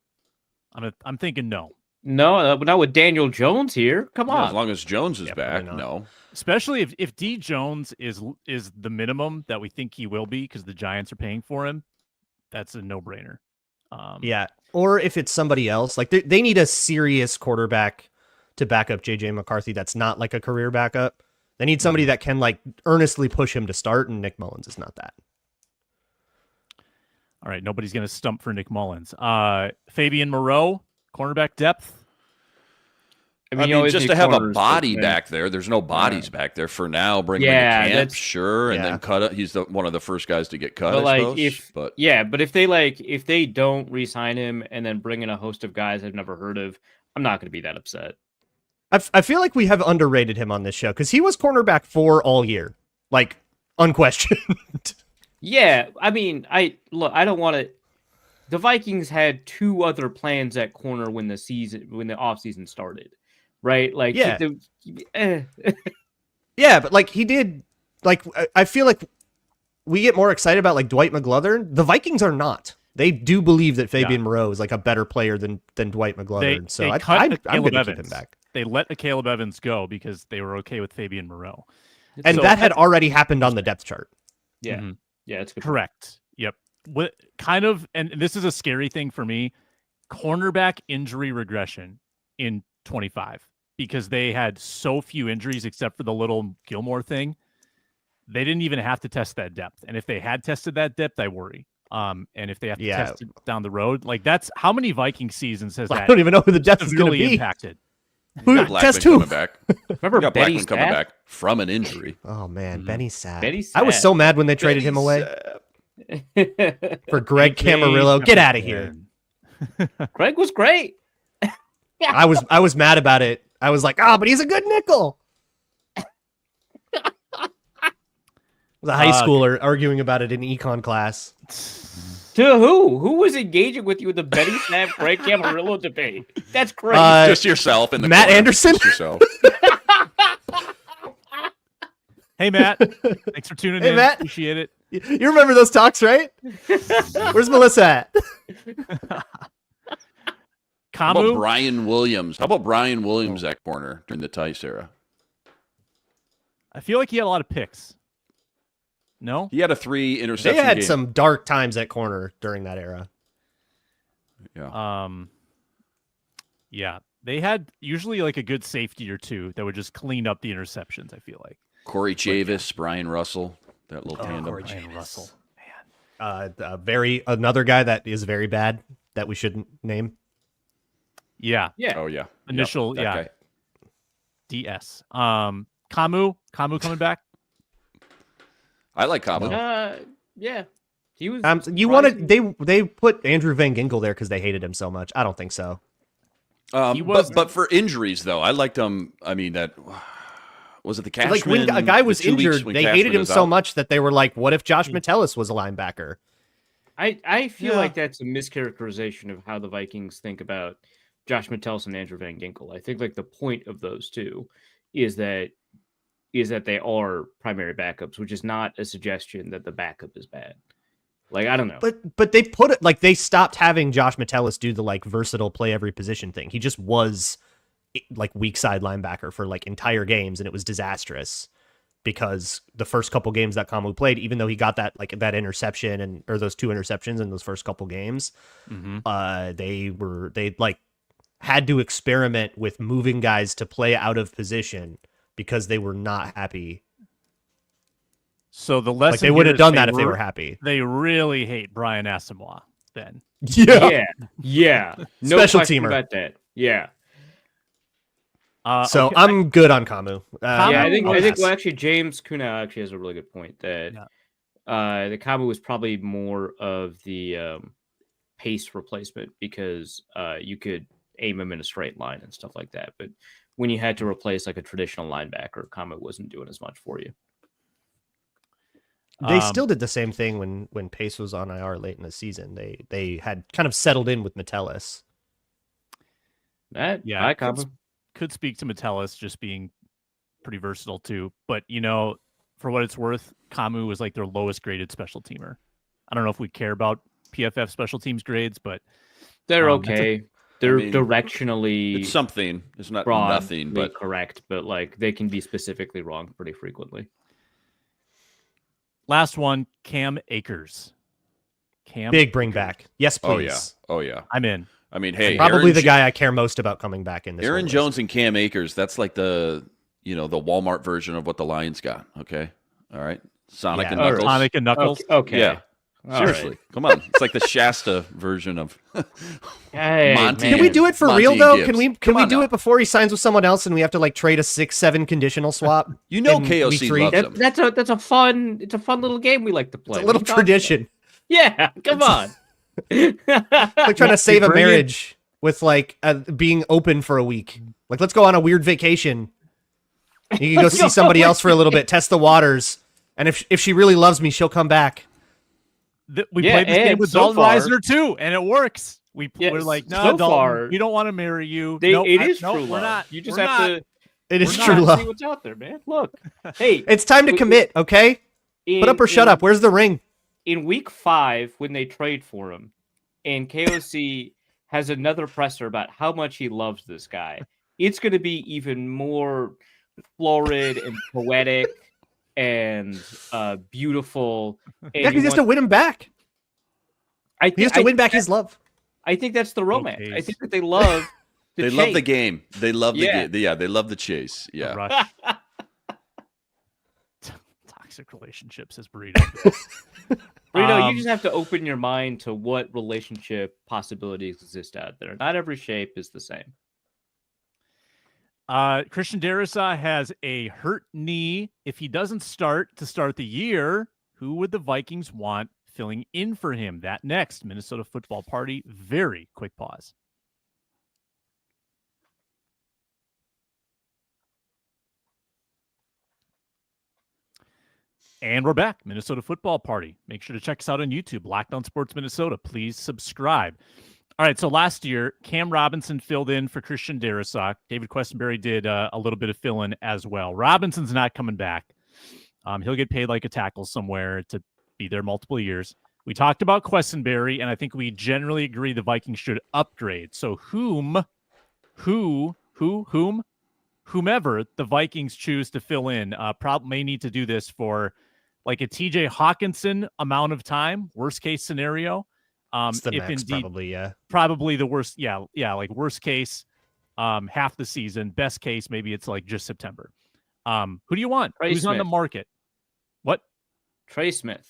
S1: I'm thinking no.
S4: no, not with Daniel Jones here. Come
S2: Yeah,
S4: on.
S2: as long as Jones is
S3: Yeah,
S2: back,
S3: probably not.
S2: no.
S1: Especially if D Jones is the minimum that we think he will be because the Giants are paying for him. That's a no-brainer.
S3: Yeah. Or if it's somebody else, like they need a serious quarterback to back up JJ McCarthy that's not like a career backup. They need somebody that can like earnestly push him to start, and Nick Mullins is not that.
S1: All right, nobody's going to stump for Nick Mullins. Fabian Moreau, cornerback depth.
S4: I
S2: I
S4: you
S2: mean,
S4: always
S2: just
S4: need
S2: to have a
S4: corners, but,
S2: body
S4: man,
S2: back there. There's no bodies back there for now. Bring him
S4: Yeah,
S2: into camp,
S4: that's-
S2: sure, and
S3: yeah.
S2: then cut it. He's one of the first guys to get cut.
S4: But
S2: I
S4: like
S2: suppose.
S4: but if they don't re-sign him and then bring in a host of guys I've never heard of, I'm not going to be that upset.
S3: I feel like we have underrated him on this show because he was cornerback 4 all year, like unquestioned.
S4: Yeah, I mean, I don't want to. The Vikings had 2 other plans at corner when the offseason started, right? Like,
S3: Yeah.
S4: eh.
S3: Yeah, but like he did, like I feel like we get more excited about like Dwight McGlothern. The Vikings are not. They do believe that Fabian Moreau is like a better player than Dwight McGlothern. So
S1: they
S3: I'm
S1: cut
S3: going
S1: Caleb
S3: to keep him
S1: Evans.
S3: back.
S1: They let Caleb Evans go because they were okay with Fabian Moreau.
S3: And
S1: So
S3: that had already happened on the depth chart.
S4: Yeah,
S1: Mhm.
S4: yeah, it's good.
S1: Correct. Yep. What kind of, and this is a scary thing for me, cornerback injury regression in 25 because they had so few injuries except for the little Gilmore thing. They didn't even have to test that depth. And if they had tested that depth, I worry. And if they have to test it down the road, like that's how many Viking seasons has
S3: I
S1: that
S3: don't even know who the depth is going to
S1: severely
S3: be.
S1: impacted?
S3: Who?
S2: Got Blackman
S3: Test who?
S2: coming back.
S4: Remember
S2: We got
S4: Betty
S2: Blackman coming
S4: Sapp?
S2: back from an injury.
S3: Oh man, Benny's sad.
S4: Benny's
S3: I was
S4: sad.
S3: so mad when they traded him away for Greg Camarillo. Get out of here.
S4: Greg was great.
S3: I was mad about it. I was like, but he's a good nickel. The high schooler arguing about it in econ class.
S4: To who? Who was engaging with you in the Betty Sapp Greg Camarillo debate? That's crazy.
S2: Just yourself in the
S3: Matt
S2: corner.
S3: Anderson?
S2: Just yourself.
S1: Hey, Matt. Thanks for tuning
S3: Hey,
S1: in.
S3: Matt.
S1: Appreciate it.
S3: You remember those talks, right? Where's Melissa at?
S2: How about
S1: Kamu?
S2: Brian Williams? How about Brian Williams at corner during the Tice era?
S1: I feel like he had a lot of picks. No?
S2: He had a 3 interception
S3: They had
S2: game.
S3: some dark times at corner during that era.
S2: Yeah.
S1: Yeah. They had usually like a good safety or two that would just clean up the interceptions, I feel like.
S2: Corey Chavis, Brian Russell, that little tandem.
S3: Corey
S1: Brian
S3: Chavis.
S1: Russell.
S3: Another guy that is very bad that we shouldn't name.
S1: Yeah.
S4: Yeah.
S2: Oh yeah.
S1: Initial,
S2: Yep, that
S1: yeah.
S2: guy.
S1: DS. Kamu coming back?
S2: I like Cabo.
S4: Yeah. He was.
S3: You wanted they put Andrew Van Ginkel there because they hated him so much. I don't think so.
S1: He was-
S2: but for injuries though, I liked him. I mean, that was it. The Cashman.
S3: Like when a guy was
S2: the 2 weeks
S3: injured,
S2: when
S3: they
S2: Cashman
S3: hated him
S2: was
S3: so
S2: out?
S3: much that they were like, "What if Josh Metellus was a linebacker?"
S4: I feel
S1: Yeah.
S4: like that's a mischaracterization of how the Vikings think about Josh Metellus and Andrew Van Ginkel. I think like the point of those two is that they are primary backups, which is not a suggestion that the backup is bad. Like, I don't know.
S3: But they put it like they stopped having Josh Metellus do the like versatile play every position thing. He just was like weak side linebacker for like entire games, and it was disastrous because the first couple games that Kamu played, even though he got that interception or those 2 interceptions in those first couple games, they like had to experiment with moving guys to play out of position because they were not happy.
S1: So the lesson
S3: Like they would
S1: here
S3: have
S1: is
S3: done that if they were happy.
S1: They really hate Brian Asamoah then.
S4: Yeah. No
S3: Special
S4: question
S3: teamer.
S4: about that. Yeah.
S3: So
S1: Okay,
S3: I'm good on Kamu.
S4: Yeah, I think
S3: I'll pass.
S4: well actually James Kuna actually has a really good point that the Kamu was probably more of the pace replacement because you could aim him in a straight line and stuff like that. But when you had to replace like a traditional linebacker, Kamu wasn't doing as much for you.
S3: They still did the same thing when Pace was on IR late in the season. They had kind of settled in with Metellus.
S4: That
S1: Yeah,
S4: hi,
S1: it could,
S4: Kamu.
S1: could speak to Metellus just being pretty versatile too. But for what it's worth, Kamu was like their lowest graded special teamer. I don't know if we care about PFF special teams grades, but
S4: They're
S1: that's
S4: okay. They're
S2: I mean,
S4: directionally
S2: It's something. It's not
S4: broadly
S2: nothing, but
S4: correct, but like they can be specifically wrong pretty frequently.
S1: last one, Cam Akers.
S3: Big bring back. Yes, please.
S2: oh yeah.
S1: I'm in.
S2: I mean, hey,
S3: Probably
S2: Aaron
S3: the guy I care most about coming back in this.
S2: Aaron
S3: whole list.
S2: Jones and Cam Akers. That's like the Walmart version of what the Lions got. Okay, all right. Sonic
S3: Yeah.
S2: and
S4: All right.
S2: Knuckles.
S1: Sonic and Knuckles.
S4: Okay.
S2: Yeah.
S4: All
S2: Seriously,
S4: right.
S2: come on. It's like the Shasta version of
S4: Hey,
S2: Monty.
S4: man.
S3: Can we do it for
S2: Monty
S3: real
S2: and
S3: though?
S2: Gibbs.
S3: Can we
S2: Come on
S3: do
S2: now.
S3: it before he signs with someone else and we have to like trade a 6-7 conditional swap?
S2: You know
S3: in
S2: KOC
S3: week 3?
S2: loves him.
S4: That's a fun little game we like to play.
S3: It's a little
S4: What are you talking
S3: tradition.
S4: about? Yeah, come on.
S3: Like trying to save a
S1: bring it-
S3: marriage with like being open for a week. Like let's go on a weird vacation. You can go see somebody else for a little bit, test the waters, and if she really loves me, she'll come back.
S1: We
S4: Yeah,
S1: played this game
S4: and
S1: with
S4: so
S1: Dalton
S4: far-
S1: Reisner too, and it works. We're like, no,
S4: so
S1: Dalton,
S4: far,
S1: we don't want to marry you.
S4: It
S1: Nope,
S4: is
S1: no,
S4: true
S1: we're
S4: love.
S1: not.
S4: You just
S1: We're
S4: have
S1: not.
S4: to
S3: It is
S1: We're
S3: true
S1: not.
S3: love.
S4: see what's out there, man. Look, hey,
S3: It's time to commit, okay? Put up or shut up. Where's the ring?
S4: In week 5, when they trade for him, and KOC has another presser about how much he loves this guy, it's going to be even more florid and poetic and beautiful. And
S3: Yeah, he has to win him back. He has to win back his love.
S4: I think that's the romance.
S1: case.
S4: I think that they love.
S2: They love the game. They love the
S4: Yeah.
S2: game. Yeah, they love the chase. Yeah.
S1: Rush. Toxic relationships, says Burrito.
S4: Rito, you just have to open your mind to what relationship possibilities exist out there. Not every shape is the same.
S1: Christian Darrisaw has a hurt knee. If he doesn't start to start the year, who would the Vikings want filling in for him? That next, Minnesota Football Party. Very quick pause. And we're back. Minnesota Football Party. Make sure to check us out on YouTube. Locked On Sports Minnesota. Please subscribe. All right, so last year, Cam Robinson filled in for Christian Darrisaw. David Questenberry did a little bit of fill-in as well. Robinson's not coming back. He'll get paid like a tackle somewhere to be there multiple years. We talked about Questenberry, and I think we generally agree the Vikings should upgrade. So whomever the Vikings choose to fill in, probably may need to do this for like a TJ Hawkinson amount of time, worst case scenario.
S3: It's the
S1: if
S3: max,
S1: indeed,
S3: probably, yeah.
S1: probably the worst. Yeah. Like worst case, half the season. Best case, maybe it's like just September. Who do you want?
S4: Trey
S1: Who's on the
S4: Smith.
S1: market? What?
S4: Trey Smith.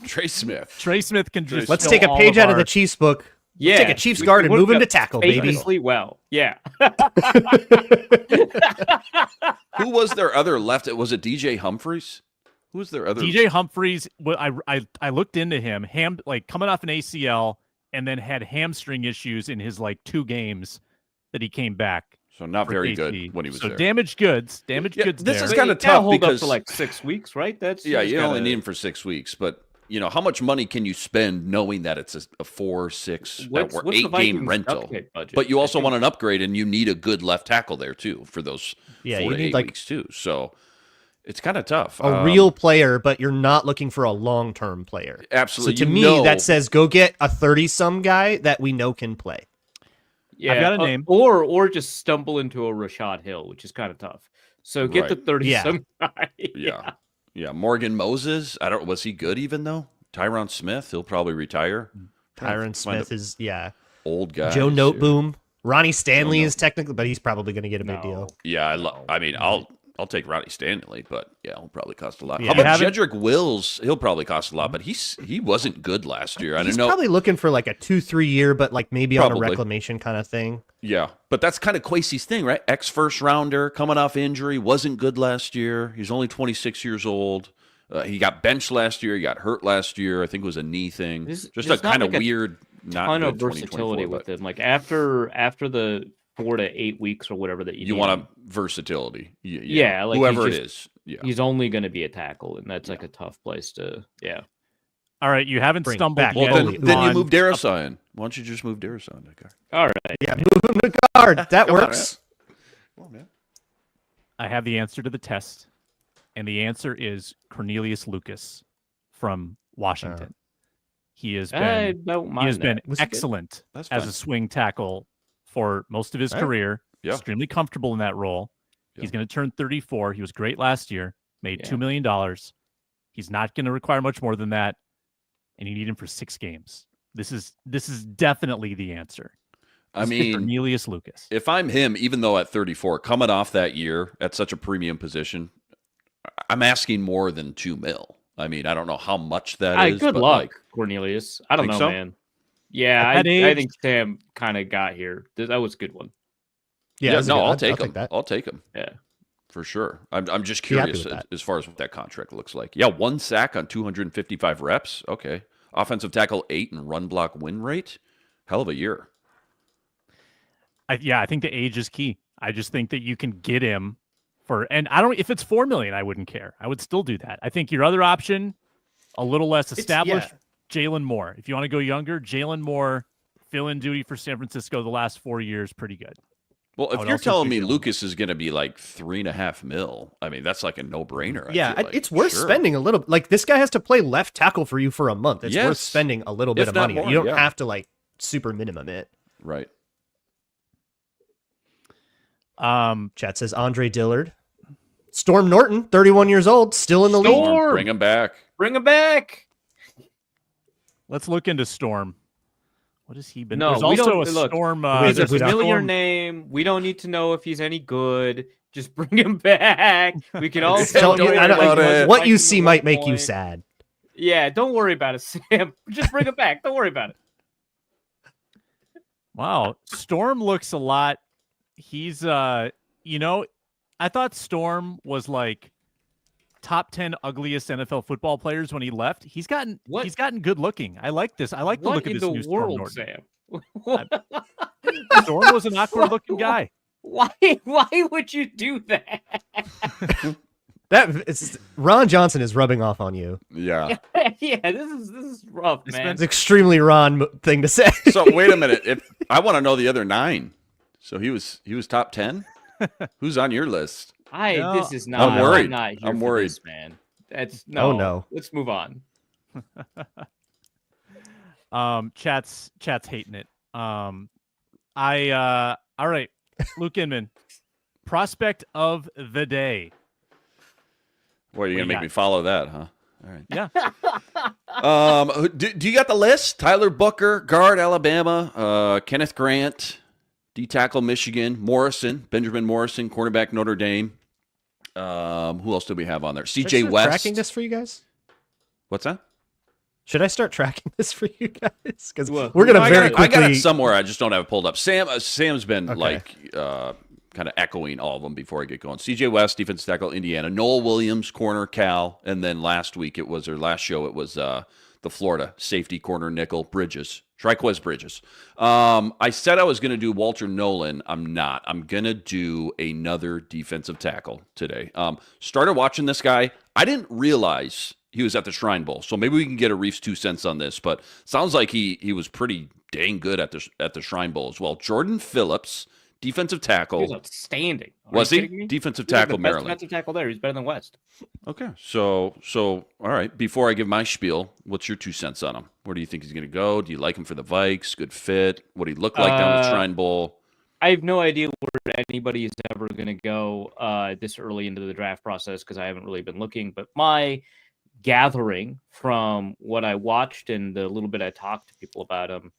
S2: Trey Smith.
S1: Trey Smith can just.
S3: Let's
S1: fill
S3: take a
S1: all
S3: page
S1: of
S3: out of
S1: our-
S3: the Chiefs book.
S4: Yeah.
S3: Take a Chiefs guard and move him to tackle, baby.
S4: Famously well. Yeah.
S2: Who was their other left? Was it DJ Humphries? Who was their other?
S1: DJ Humphries. Well, I looked into him. Like coming off an ACL and then had hamstring issues in his like 2 games that he came back.
S2: So not
S1: for
S2: very
S1: KC.
S2: good when he was
S1: so
S2: there.
S1: damaged goods. Damaged
S2: Yeah,
S1: goods.
S2: this
S1: there.
S2: is kinda
S4: You gotta
S2: tough
S4: hold
S2: because-
S4: up for like 6 weeks, right? That's
S2: Yeah, you only
S4: gotta-
S2: need him for 6 weeks, but you know how much money can you spend knowing that it's a 4, 6,
S4: What's
S2: or
S4: the
S2: 8 game
S4: Vikings'
S2: rental?
S4: upgrade budget?
S2: But you
S4: I
S2: also
S4: think-
S2: want an upgrade, and you need a good left tackle there too for those
S3: Yeah,
S2: 4
S3: you
S2: to
S3: need,
S2: 8
S3: like,
S2: weeks too. So it's kind of tough.
S3: A real player, but you're not looking for a long-term player.
S2: absolutely.
S3: So to
S2: you
S3: me,
S2: know-
S3: that says go get a 30-some guy that we know can play.
S4: Yeah,
S1: I've got a name.
S4: or just stumble into a Rashad Hill, which is kind of tough. So get the
S2: Right.
S4: 30-some guy.
S2: yeah. Morgan Moses. I don't. Was he good even though? Tyron Smith. He'll probably retire.
S3: Tyron
S2: Find
S3: Smith
S2: a
S3: is, yeah.
S2: Old guy.
S3: Joe Noteboom. Ronnie Stanley
S2: Joe
S3: is technically, but he's probably going to get a big deal.
S2: Yeah, I mean, I'll take Ronnie Stanley, but yeah, he'll probably cost a lot.
S3: Yeah.
S2: How about
S1: Haven't-
S2: Jedrick Wills? He'll probably cost a lot, but he wasn't good last year. I
S3: He's
S2: don't know.
S3: probably looking for like a 2-3 year, but like maybe on a
S2: Probably.
S3: reclamation kind of thing.
S2: Yeah, but that's kind of Kwesi's thing, right? Ex-first rounder, coming off injury, wasn't good last year. He's only 26 years old. He got benched last year. He got hurt last year. I think it was a knee thing.
S4: There's-
S2: Just
S4: there's
S2: a
S4: not
S2: kind of
S4: like a
S2: weird, not
S4: ton
S2: good
S4: of versatility
S2: 2024,
S4: with
S2: but
S4: him. Like after the 4 to 8 weeks or whatever that
S2: you
S4: need
S2: want
S4: him,
S2: a versatility.
S4: Yeah, like
S2: whoever
S4: he's
S2: it
S4: just-
S2: is. Yeah.
S4: he's only going to be a tackle, and that's like a tough place to. Yeah.
S1: All right, you haven't
S3: Bring
S1: stumbled
S3: back
S1: yet.
S2: Well,
S3: Holy-
S2: then you
S1: on-
S2: move Darrisaw in. Why don't you just move Darrisaw in that guy?
S4: All right.
S3: Yeah, move him to guard. That
S2: Come on,
S3: works.
S2: Come on, man.
S1: I have the answer to the test, and the answer is Cornelius Lucas from Washington. He has
S4: I
S1: been
S4: don't mind.
S1: he has been
S3: Was he good?
S1: excellent
S2: That's
S1: as
S2: fine.
S1: a swing tackle for most of his
S3: All right.
S1: career.
S2: Yeah.
S1: Extremely comfortable in that role. He's
S2: Yeah.
S1: going to turn 34. He was great last year. Made
S4: Yeah.
S1: $2 million. He's not going to require much more than that, and you need him for 6 games. This is definitely the answer.
S2: I mean,
S1: Cornelius Lucas.
S2: if I'm him, even though at 34, coming off that year at such a premium position, I'm asking more than $2 million. I mean, I don't know how much that is.
S4: Good
S2: but
S4: luck,
S2: like,
S4: Cornelius. I don't
S2: Think
S4: know,
S2: so?
S4: man. Yeah,
S1: At that
S4: I
S1: age-
S4: think Sam kind of got here. That was a good one.
S3: Yeah,
S2: yeah,
S3: that's
S2: no,
S3: good.
S2: I'll take him.
S3: that.
S2: I'll take him
S4: Yeah.
S2: for sure. I'm just
S3: Be happy
S2: curious
S3: with that.
S2: as far as what that contract looks like. Yeah, 1 sack on 255 reps. Okay. Offensive tackle 8 and run block win rate. Hell of a year.
S1: I think the age is key. I just think that you can get him for, and I don't, if it's $4 million, I wouldn't care. I would still do that. I think your other option, a little less established, Jalen Moore. If you want to go younger, Jalen Moore, fill-in duty for San Francisco the last 4 years, pretty good.
S2: Well,
S1: I
S2: if
S1: would
S2: you're
S1: also
S2: telling
S1: do
S2: me
S1: Jalen
S2: Lucas is going to be like $3.5 million, I mean, that's like a no-brainer. I
S3: Yeah,
S2: feel like.
S3: it's worth
S2: Sure.
S3: spending a little. Like this guy has to play left tackle for you for a month. It's worth
S2: Yes.
S3: spending a little bit
S2: If
S3: of
S2: not
S3: money.
S2: more,
S3: You don't
S2: yeah.
S3: have to like super minimum it.
S2: Right.
S3: Chat says Andre Dillard. Storm Norton, 31 years old, still in the league.
S4: Storm!
S2: Bring him back.
S4: Bring him back.
S1: Let's look into Storm. What has he been?
S4: No,
S1: there's
S4: we
S1: also
S4: don't-
S1: a
S4: look,
S1: Storm.
S3: Wait,
S4: He's a
S3: we don't-
S4: familiar
S1: Storm-
S4: name. We don't need to know if he's any good. Just bring him back. We can all
S3: Tell you- I don't-
S2: it.
S3: what you see might make you sad.
S4: Yeah, don't worry about it, Sam. Just bring him back. Don't worry about it.
S1: Wow, Storm looks a lot he's you know, I thought Storm was like top 10 ugliest NFL football players when he left. He's gotten good looking. I like this. I like the look of this new Storm
S4: world,
S1: Norton.
S4: Sam?
S1: Storm was an awkward looking guy.
S4: Why would you do that?
S3: Ron Johnson is rubbing off on you.
S2: Yeah.
S4: Yeah, this is rough, man.
S3: It's extremely Ron thing to say.
S2: So wait a minute. If I want to know the other 9. So he was top 10? Who's on your list?
S4: This is not.
S2: I'm worried.
S4: I'm not here
S2: I'm
S4: for
S2: worried.
S4: this, man. That's no.
S3: Oh, no.
S4: Let's move on.
S1: Chat's hating it. All right. Luke Inman, prospect of the day.
S2: Boy, you're
S1: What
S2: going to
S1: you
S2: make me follow that, huh? All right.
S1: Yeah.
S2: Do you got the list? Tyler Booker, guard, Alabama. Kenneth Grant, D-tackle, Michigan. Morrison, Benjamin Morrison, cornerback, Notre Dame. Who else do we have on there?
S3: Should I
S2: CJ
S3: start
S2: West.
S3: tracking this for you guys?
S2: What's that?
S3: Should I start tracking this for you guys? Because
S4: Well,
S3: we're gonna
S2: I
S3: very
S2: got
S3: quickly.
S2: it somewhere. I just don't have it pulled up. Sam's been
S3: Okay.
S2: kind of echoing all of them before I get going. CJ West, defensive tackle, Indiana. Noel Williams, corner, Cal. And then last show, it was the Florida safety, corner, nickel, Bridges. Triquez Bridges. I said I was going to do Walter Nolan. I'm not. I'm going to do another defensive tackle today. Started watching this guy. I didn't realize he was at the Shrine Bowl. So maybe we can get a Reef's 2 cents on this. But sounds like he was pretty dang good at the Shrine Bowl as well. Jordan Phillips, defensive tackle.
S4: He was outstanding.
S2: Was he? Defensive tackle, Maryland.
S4: Defensive tackle there. He's better than West.
S2: Okay. So all right. Before I give my spiel, what's your 2 cents on him? Where do you think he's going to go? Do you like him for the Vikes? Good fit? What do he look like down the Shrine Bowl?
S4: I have no idea where anybody is ever going to go this early into the draft process because I haven't really been looking. But my gathering from what I watched and the little bit I talked to people about him,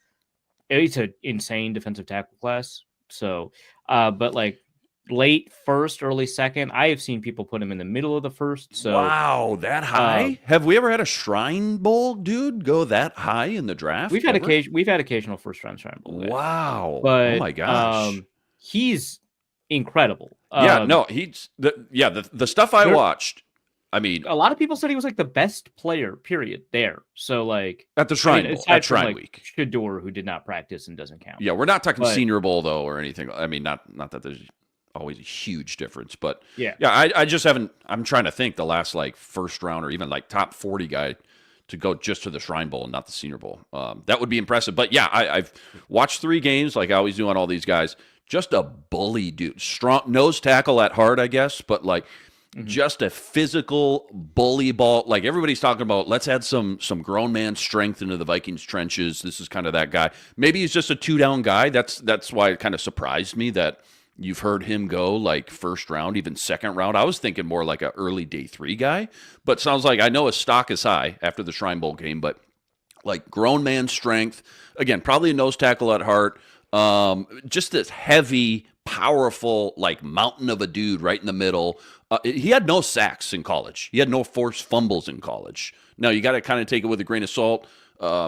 S4: it's an insane defensive tackle class. So, but like late first, early second, I have seen people put him in the middle of the first. So
S2: Wow, that high? Have we ever had a Shrine Bowl dude go that high in the draft?
S4: we've had occasional first round Shrine Bowl guys.
S2: Wow.
S4: But
S2: oh my gosh.
S4: he's incredible.
S2: He's the stuff I watched. I mean,
S4: A lot of people said he was like the best player, period, there. So like
S2: at the Shrine Bowl,
S4: aside
S2: at
S4: from,
S2: Shrine
S4: like,
S2: Week.
S4: Shador, who did not practice and doesn't count.
S2: Yeah, we're not talking
S4: But-
S2: Senior Bowl though or anything. I mean, not that there's always a huge difference, but
S4: Yeah.
S2: I just haven't. I'm trying to think the last like first round or even like top 40 guy to go just to the Shrine Bowl and not the Senior Bowl. That would be impressive. But yeah, I've watched 3 games like I always do on all these guys. Just a bully dude, strong nose tackle at heart, I guess, but like. Just a physical bully ball. Like everybody's talking about, let's add some grown man strength into the Vikings trenches. This is kind of that guy. Maybe he's just a 2-down guy. That's why it kind of surprised me that you've heard him go like first round, even second round. I was thinking more like a early day 3 guy, but sounds like I know his stock is high after the Shrine Bowl game, but like grown man strength. Again, probably a nose tackle at heart. Just this heavy, powerful, like mountain of a dude right in the middle. He had no sacks in college. He had no forced fumbles in college. Now, you got to kind of take it with a grain of salt.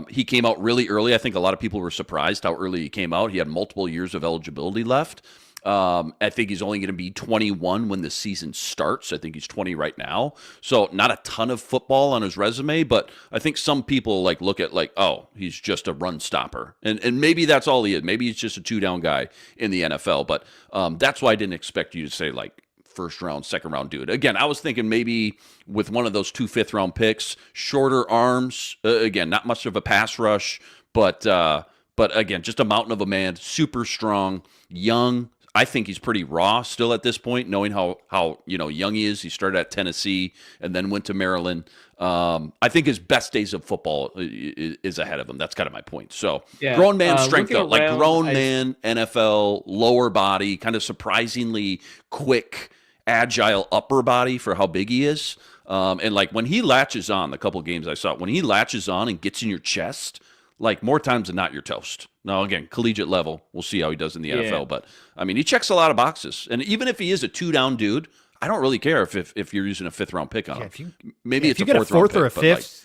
S2: He came out really early. I think a lot of people were surprised how early he came out. He had multiple years of eligibility left. I think he's only going to be 21 when the season starts. I think he's 20 right now. So not a ton of football on his resume, but I think some people like look at like, oh, he's just a run stopper. And maybe that's all he is. Maybe he's just a 2-down guy in the NFL. But that's why I didn't expect you to say like first round, second round dude. Again, I was thinking maybe with one of those 2 fifth-round picks, shorter arms. Again, not much of a pass rush, but again, just a mountain of a man, super strong, young. I think he's pretty raw still at this point, knowing how young he is. He started at Tennessee and then went to Maryland. I think his best days of football is ahead of him. That's kind of my point. So grown man strength though, like grown man NFL lower body, kind of surprisingly quick, agile upper body for how big he is. And like when he latches on, the couple games I saw, when he latches on and gets in your chest, like more times than not, you're toast. Now, again, collegiate level, we'll see how he does in the NFL. But I mean, he checks a lot of boxes. And even if he is a 2-down dude, I don't really care if you're using a 5th-round pick on him. Maybe it's
S3: if you
S2: a
S3: get a 4th or a
S2: 5th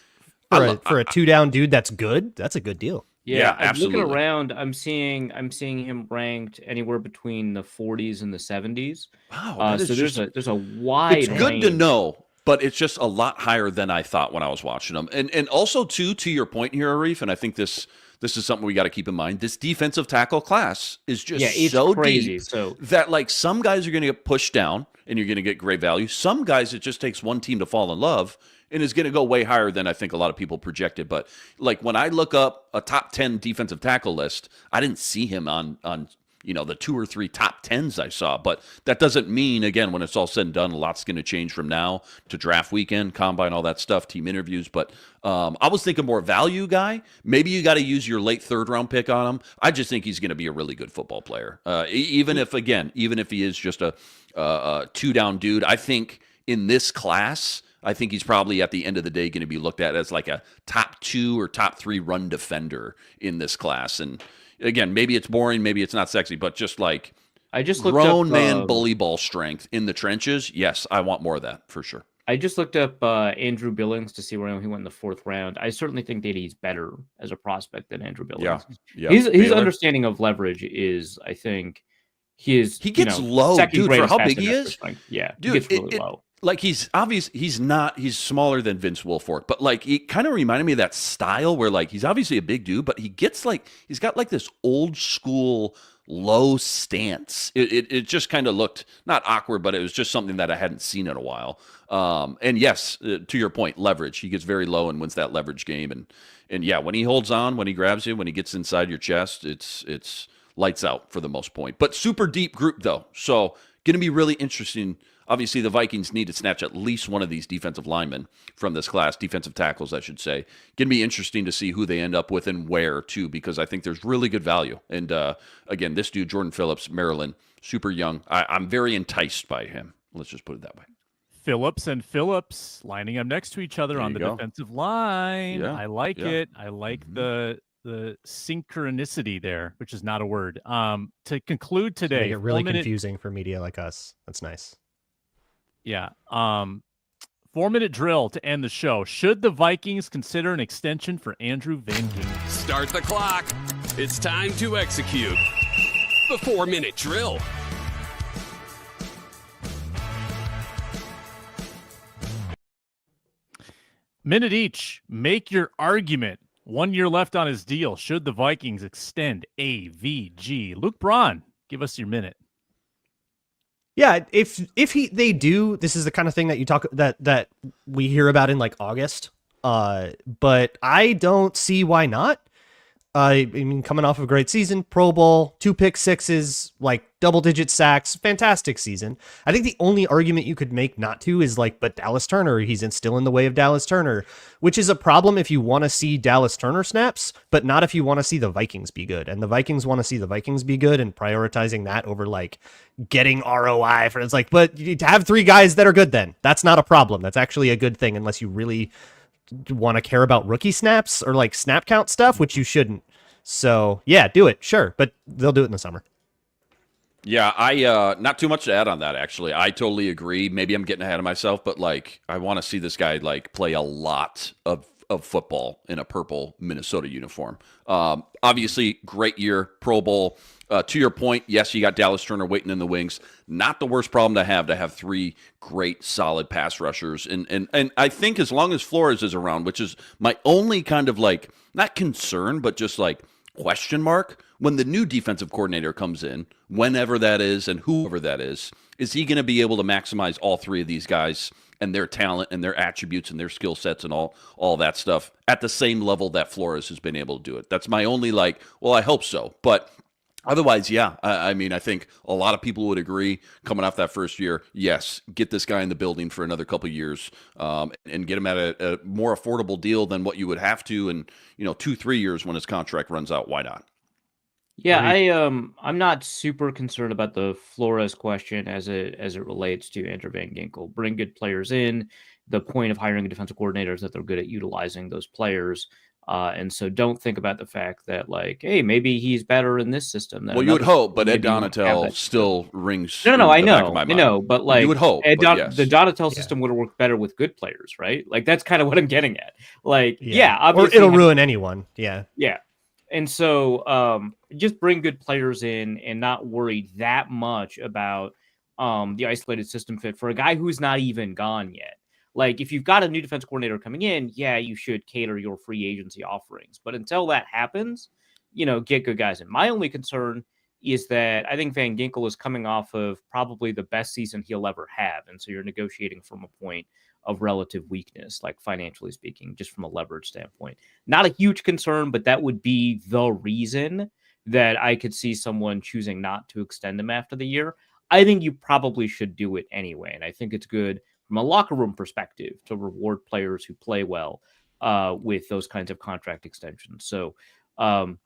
S3: for a 2-down dude, that's good. That's a good deal.
S2: Yeah,
S4: I'm looking
S2: absolutely.
S4: around. I'm seeing him ranked anywhere between the 40s and the 70s.
S2: Wow, that is
S4: So
S2: just
S4: there's a wide
S2: it's good
S4: range.
S2: to know, but it's just a lot higher than I thought when I was watching them. And also too, to your point here, Arif, and I think this is something we got to keep in mind. This defensive tackle class is just
S4: it's
S2: so
S4: crazy.
S2: deep
S4: So
S2: that like some guys are going to get pushed down and you're going to get great value. Some guys, it just takes one team to fall in love and is going to go way higher than I think a lot of people projected. But like when I look up a top 10 defensive tackle list, I didn't see him on the 2 or 3 top 10s I saw. But that doesn't mean, again, when it's all said and done, a lot's going to change from now to draft weekend, combine, all that stuff, team interviews. But I was thinking more value guy. Maybe you got to use your late 3rd round pick on him. I just think he's going to be a really good football player. Even if he is just a 2-down dude, I think in this class, I think he's probably at the end of the day going to be looked at as like a top 2 or top 3 run defender in this class. And again, maybe it's boring, maybe it's not sexy, but just like
S4: I just looked
S2: grown
S4: up,
S2: man bully ball strength in the trenches. Yes, I want more of that for sure.
S4: I just looked up Andrew Billings to see where he went in the 4th round. I certainly think that he's better as a prospect than Andrew Billings.
S2: Yeah.
S4: His understanding of leverage is, I think, he
S2: gets low, dude, for how big he is.
S4: Yeah,
S2: dude,
S4: he gets really low.
S2: Like he's smaller than Vince Wilfork, but like he kind of reminded me of that style where like he's obviously a big dude, but he's got like this old school low stance. It just kind of looked not awkward, but it was just something that I hadn't seen in a while. And yes, to your point, leverage. He gets very low and wins that leverage game. And yeah, when he holds on, when he grabs you, when he gets inside your chest, it's lights out for the most point. But super deep group though, so going to be really interesting. Obviously, the Vikings need to snatch at least one of these defensive linemen from this class, defensive tackles, I should say. Going to be interesting to see who they end up with and where, too, because I think there's really good value. And again, this dude, Jordan Phillips, Maryland, super young. I'm very enticed by him. Let's just put it that way.
S1: Phillips and Phillips lining up next to each other on the defensive line.
S2: Yeah,
S1: I like it. I like the synchronicity there, which is not a word. To conclude today,
S3: make it really confusing for media like us. That's nice.
S1: Yeah. 4-minute drill to end the show. Should the Vikings consider an extension for Andrew Van Ginkel?
S6: Start the clock. It's time to execute the 4-minute drill.
S1: Minute each. Make your argument. 1 year left on his deal. Should the Vikings extend AVG? Luke Braun, give us your minute.
S3: Yeah, if they do, this is the kind of thing that you talk that we hear about in like August. But I don't see why not. I mean, coming off of a great season, Pro Bowl, 2 pick sixes, like double-digit sacks, fantastic season. I think the only argument you could make not to is like, but Dallas Turner, he's still in the way of Dallas Turner, which is a problem if you want to see Dallas Turner snaps, but not if you want to see the Vikings be good. And the Vikings want to see the Vikings be good, and prioritizing that over like getting ROI for it's like, but you have 3 guys that are good. Then that's not a problem. That's actually a good thing, unless you really want to care about rookie snaps or like snap count stuff, which you shouldn't. So yeah, do it, sure, but they'll do it in the summer.
S2: Yeah, I not too much to add on that, actually. I totally agree. Maybe I'm getting ahead of myself, but like I want to see this guy like play a lot of football in a purple Minnesota uniform. Obviously, great year, Pro Bowl. To your point, yes, you got Dallas Turner waiting in the wings. Not the worst problem to have 3 great, solid pass rushers. And I think as long as Flores is around, which is my only kind of like, not concern, but just like question mark, when the new defensive coordinator comes in, whenever that is and whoever that is he going to be able to maximize all 3 of these guys and their talent and their attributes and their skill sets and all that stuff at the same level that Flores has been able to do it? That's my only like, well, I hope so. But otherwise, yeah, I mean, I think a lot of people would agree coming off that first year, yes, get this guy in the building for another couple of years and get him at a more affordable deal than what you would have to in 2-3 years when his contract runs out. Why not?
S4: Yeah, I'm not super concerned about the Flores question as it relates to Andrew Van Ginkel. Bring good players in. The point of hiring a defensive coordinator is that they're good at utilizing those players. And so don't think about the fact that like, hey, maybe he's better in this system.
S2: Well, you would hope, but Ed Donatel still rings.
S4: No, I know, but like
S2: you would hope,
S4: the Donatel system would have worked better with good players, right? Like that's kind of what I'm getting at. Like, yeah obviously,
S3: or it'll ruin anyone. Yeah.
S4: And so just bring good players in and not worry that much about the isolated system fit for a guy who's not even gone yet. Like, if you've got a new defense coordinator coming in, yeah, you should cater your free agency offerings. But until that happens, get good guys in. My only concern is that I think Van Ginkel is coming off of probably the best season he'll ever have. And so you're negotiating from a point of relative weakness, like financially speaking, just from a leverage standpoint. Not a huge concern, but that would be the reason that I could see someone choosing not to extend him after the year. I think you probably should do it anyway. And I think it's good from a locker room perspective to reward players who play well with those kinds of contract extensions. So,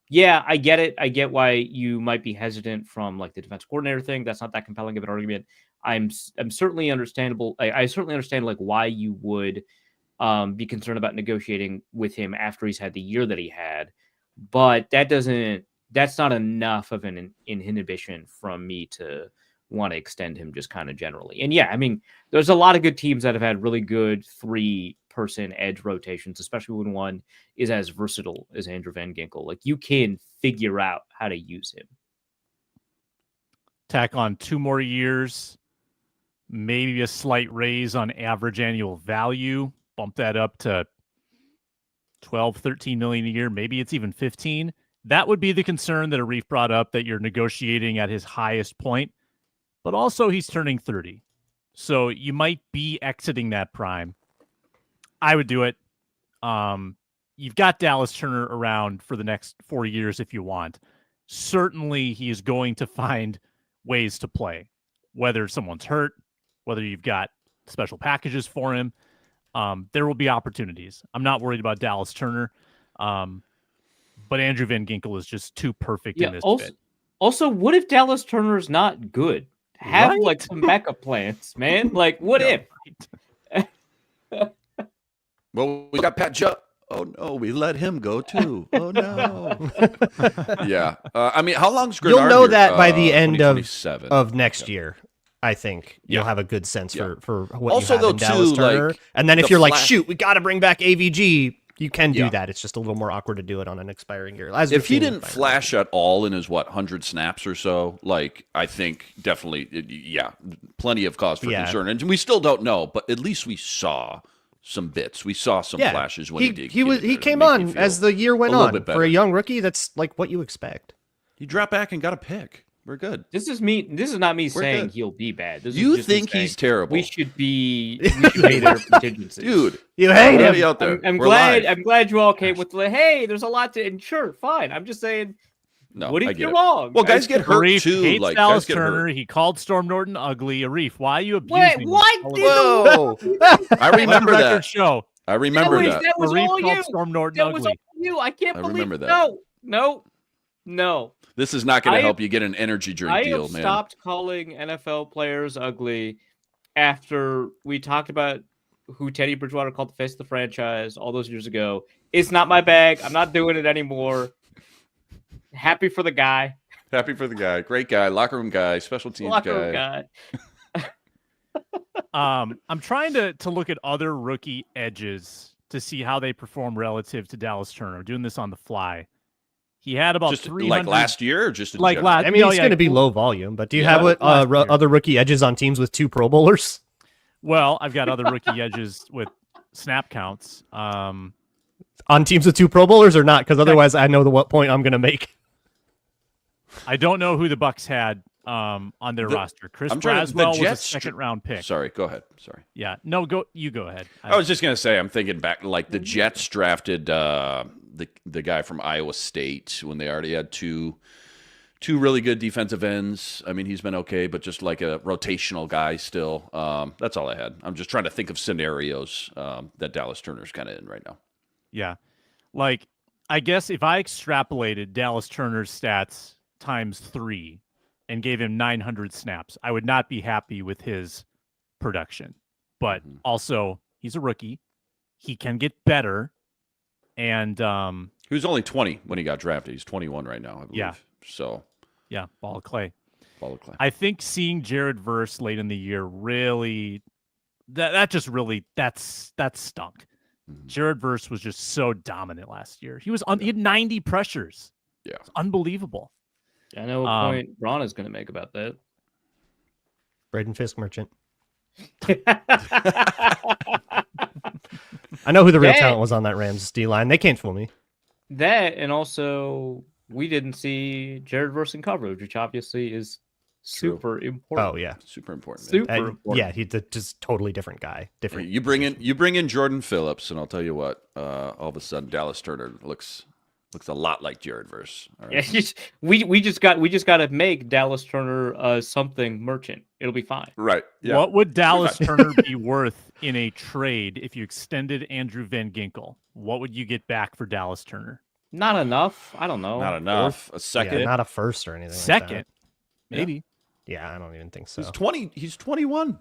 S4: yeah, I get it. I get why you might be hesitant from like the defense coordinator thing. That's not that compelling of an argument. I'm certainly understandable. I certainly understand like why you would be concerned about negotiating with him after he's had the year that he had, but that's not enough of an inhibition from me to want to extend him just kind of generally. And yeah, I mean, there's a lot of good teams that have had really good 3-person edge rotations, especially when one is as versatile as Andrew Van Ginkel. Like, you can figure out how to use him.
S1: Tack on 2 more years, maybe a slight raise on average annual value, bump that up to 12, 13 million a year. Maybe it's even 15. That would be the concern that Arif brought up, that you're negotiating at his highest point, but also he's turning 30. So you might be exiting that prime. I would do it. You've got Dallas Turner around for the next 4 years if you want. Certainly he is going to find ways to play, whether someone's hurt, whether you've got special packages for him. There will be opportunities. I'm not worried about Dallas Turner. But Andrew Van Ginkel is just too perfect in this fit.
S4: Also, what if Dallas Turner's not good? Have
S1: Right?
S4: like some backup plans, man. Like, what if?
S2: Well, we got Pat Judd. Oh no, we let him go too. Oh no. Yeah. I mean, how long's Grenard?
S3: You'll know
S2: here?
S3: that by the end of
S2: 2027.
S3: next year. I think you'll have a good sense for what
S2: Also,
S3: you have
S2: though,
S3: in Dallas
S2: too,
S3: Turner.
S2: like,
S3: And then if
S2: the
S3: you're like,
S2: flash-
S3: shoot, we got to bring back AVG, you can do
S2: Yeah.
S3: that. It's just a little more awkward to do it on an expiring year.
S2: If he didn't flash at all in his 100 snaps or so, like, I think definitely, plenty of cause for concern. And we still don't know, but at least we saw some bits. We saw some flashes when he did.
S3: He came on as the year went on. For a young rookie, that's like what you expect.
S2: He dropped back and got a pick. We're good.
S4: This is not me saying
S2: good.
S4: he'll be bad. This
S2: You
S4: is just me
S2: think
S4: saying
S2: he's terrible.
S4: We should hate our contingencies.
S2: Dude,
S3: you hate
S2: everybody
S3: him.
S2: out there.
S4: I'm
S2: We're
S4: glad.
S2: live.
S4: I'm glad you all came with the hey. There's a lot to ensure. Fine. I'm just saying.
S2: No,
S4: what
S2: I
S4: if
S2: get
S4: you're
S2: it.
S4: wrong?
S2: Well, guys get hurt
S1: Arif
S2: too.
S1: hates
S2: Like,
S1: Dallas
S2: guys get
S1: Turner.
S2: hurt.
S1: He called Storm Norton ugly. Arif, why are you
S4: Wait,
S1: abusing?
S4: what?
S2: Whoa! I remember
S1: Record
S2: that.
S1: show.
S2: I remember that.
S4: That was
S1: Arif
S4: all
S1: called
S4: you.
S1: Storm Norton
S4: That was all
S1: ugly.
S4: you. I can't
S2: I
S4: believe
S2: remember that.
S4: No.
S2: This is not going to
S4: I-
S2: help you get an energy drink
S4: I
S2: deal,
S4: have
S2: man.
S4: stopped calling NFL players ugly after we talked about who Teddy Bridgewater called the face of the franchise all those years ago. It's not my bag. I'm not doing it anymore. Happy for the guy.
S2: Happy for the guy. Great guy. Locker room guy. Special teams
S4: Locker room guy.
S1: I'm trying to look at other rookie edges to see how they perform relative to Dallas Turner. Doing this on the fly. He had about
S2: Just
S1: 300.
S2: like last year or just in
S1: Like
S2: general?
S1: last.
S3: I mean,
S1: no,
S3: it's
S1: yeah,
S3: going to be low volume, but do you
S2: Yeah,
S3: have what
S1: last year.
S3: other rookie edges on teams with 2 Pro Bowlers?
S1: Well, I've got other rookie edges with snap counts.
S3: On teams with 2 Pro Bowlers or not? Because otherwise I know what point I'm going to make.
S1: I don't know who the Bucks had on their roster. Chris
S2: I'm trying to- the
S1: Braswell was a
S2: Jets-
S1: second-round pick.
S2: Sorry, go ahead. Sorry.
S1: Yeah, no, go ahead.
S2: I was just going to say, I'm thinking back, like the Jets drafted the guy from Iowa State when they already had two really good defensive ends. I mean, he's been okay, but just like a rotational guy still. That's all I had. I'm just trying to think of scenarios that Dallas Turner's kind of in right now.
S1: Yeah, like I guess if I extrapolated Dallas Turner's stats times 3 and gave him 900 snaps, I would not be happy with his production. But also, he's a rookie. He can get better. And
S2: He was only 20 when he got drafted. He's 21 right now, I believe.
S1: Yeah.
S2: So,
S1: yeah, ball of clay.
S2: follow Clay.
S1: I think seeing Jared Verse late in the year really that just really that stunk. Jared Verse was just so dominant last year. He had 90 pressures
S2: Yeah.
S1: It's unbelievable.
S4: I know what point Braun is going to make about that.
S3: Braden Fisk merchant. I know who the real talent was on that Rams D line. They can't fool me.
S4: That, and also we didn't see Jared Verse in coverage, which obviously is super important.
S3: Oh yeah,
S2: super important.
S4: Super important.
S3: Yeah, he's a just totally different guy. Different.
S2: You bring in Jordan Phillips, and I'll tell you what. All of a sudden, Dallas Turner looks a lot like Jared Verse. All right?
S4: Yeah, we just got to make Dallas Turner something merchant. It'll be fine.
S2: Right. Yeah.
S1: What would Dallas Turner be worth in a trade if you extended Andrew Van Ginkel? What would you get back for Dallas Turner?
S4: Not enough. I don't know.
S2: Not enough. A second.
S3: Yeah, not a first or anything.
S1: Second,
S3: like that.
S1: maybe.
S3: Yeah, I don't even think so.
S2: He's 20. He's 21.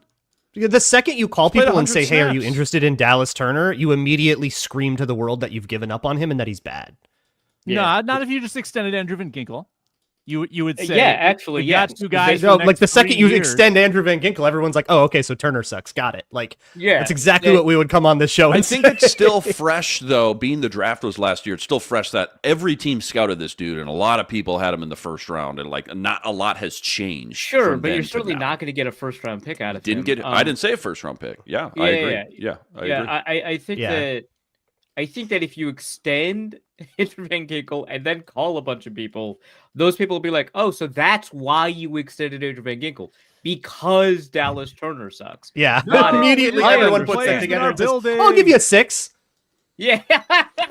S3: The second you call
S2: Played
S3: people and
S2: 100
S3: say, "Hey, are you
S2: snaps.
S3: interested in Dallas Turner?" you immediately scream to the world that you've given up on him and that he's bad.
S1: No, not if you just extended Andrew Van Ginkel. You would say,
S4: yeah, actually,
S1: we
S4: yeah.
S1: got two guys.
S3: No,
S1: for the
S3: like the
S1: next
S3: second
S1: 3
S3: you
S1: years.
S3: extend Andrew Van Ginkel, everyone's like, "Oh, okay, so Turner sucks." Got it. Like,
S4: Yeah,
S3: that's exactly what we would come on this show.
S2: I
S3: And
S2: think
S3: say.
S2: it's still fresh, though, being the draft was last year. It's still fresh that every team scouted this dude, and a lot of people had him in the first round, and like not a lot has changed.
S4: Sure,
S2: from
S4: but
S2: then
S4: you're
S2: to
S4: certainly
S2: now.
S4: not going to get a first round pick out of
S2: Didn't
S4: him.
S2: get. I didn't say a first round pick. Yeah, I agree. Yeah, I agree.
S4: I think
S3: Yeah.
S4: that if you extend Andrew Van Ginkel and then call a bunch of people, those people will be like, "Oh, so that's why you extended Andrew Van Ginkel because Dallas Turner sucks."
S3: Yeah,
S4: Got it.
S3: immediately
S4: I
S3: everyone puts
S4: understand.
S3: that together. And says,
S1: Building.
S3: I'll give you a 6.
S4: Yeah,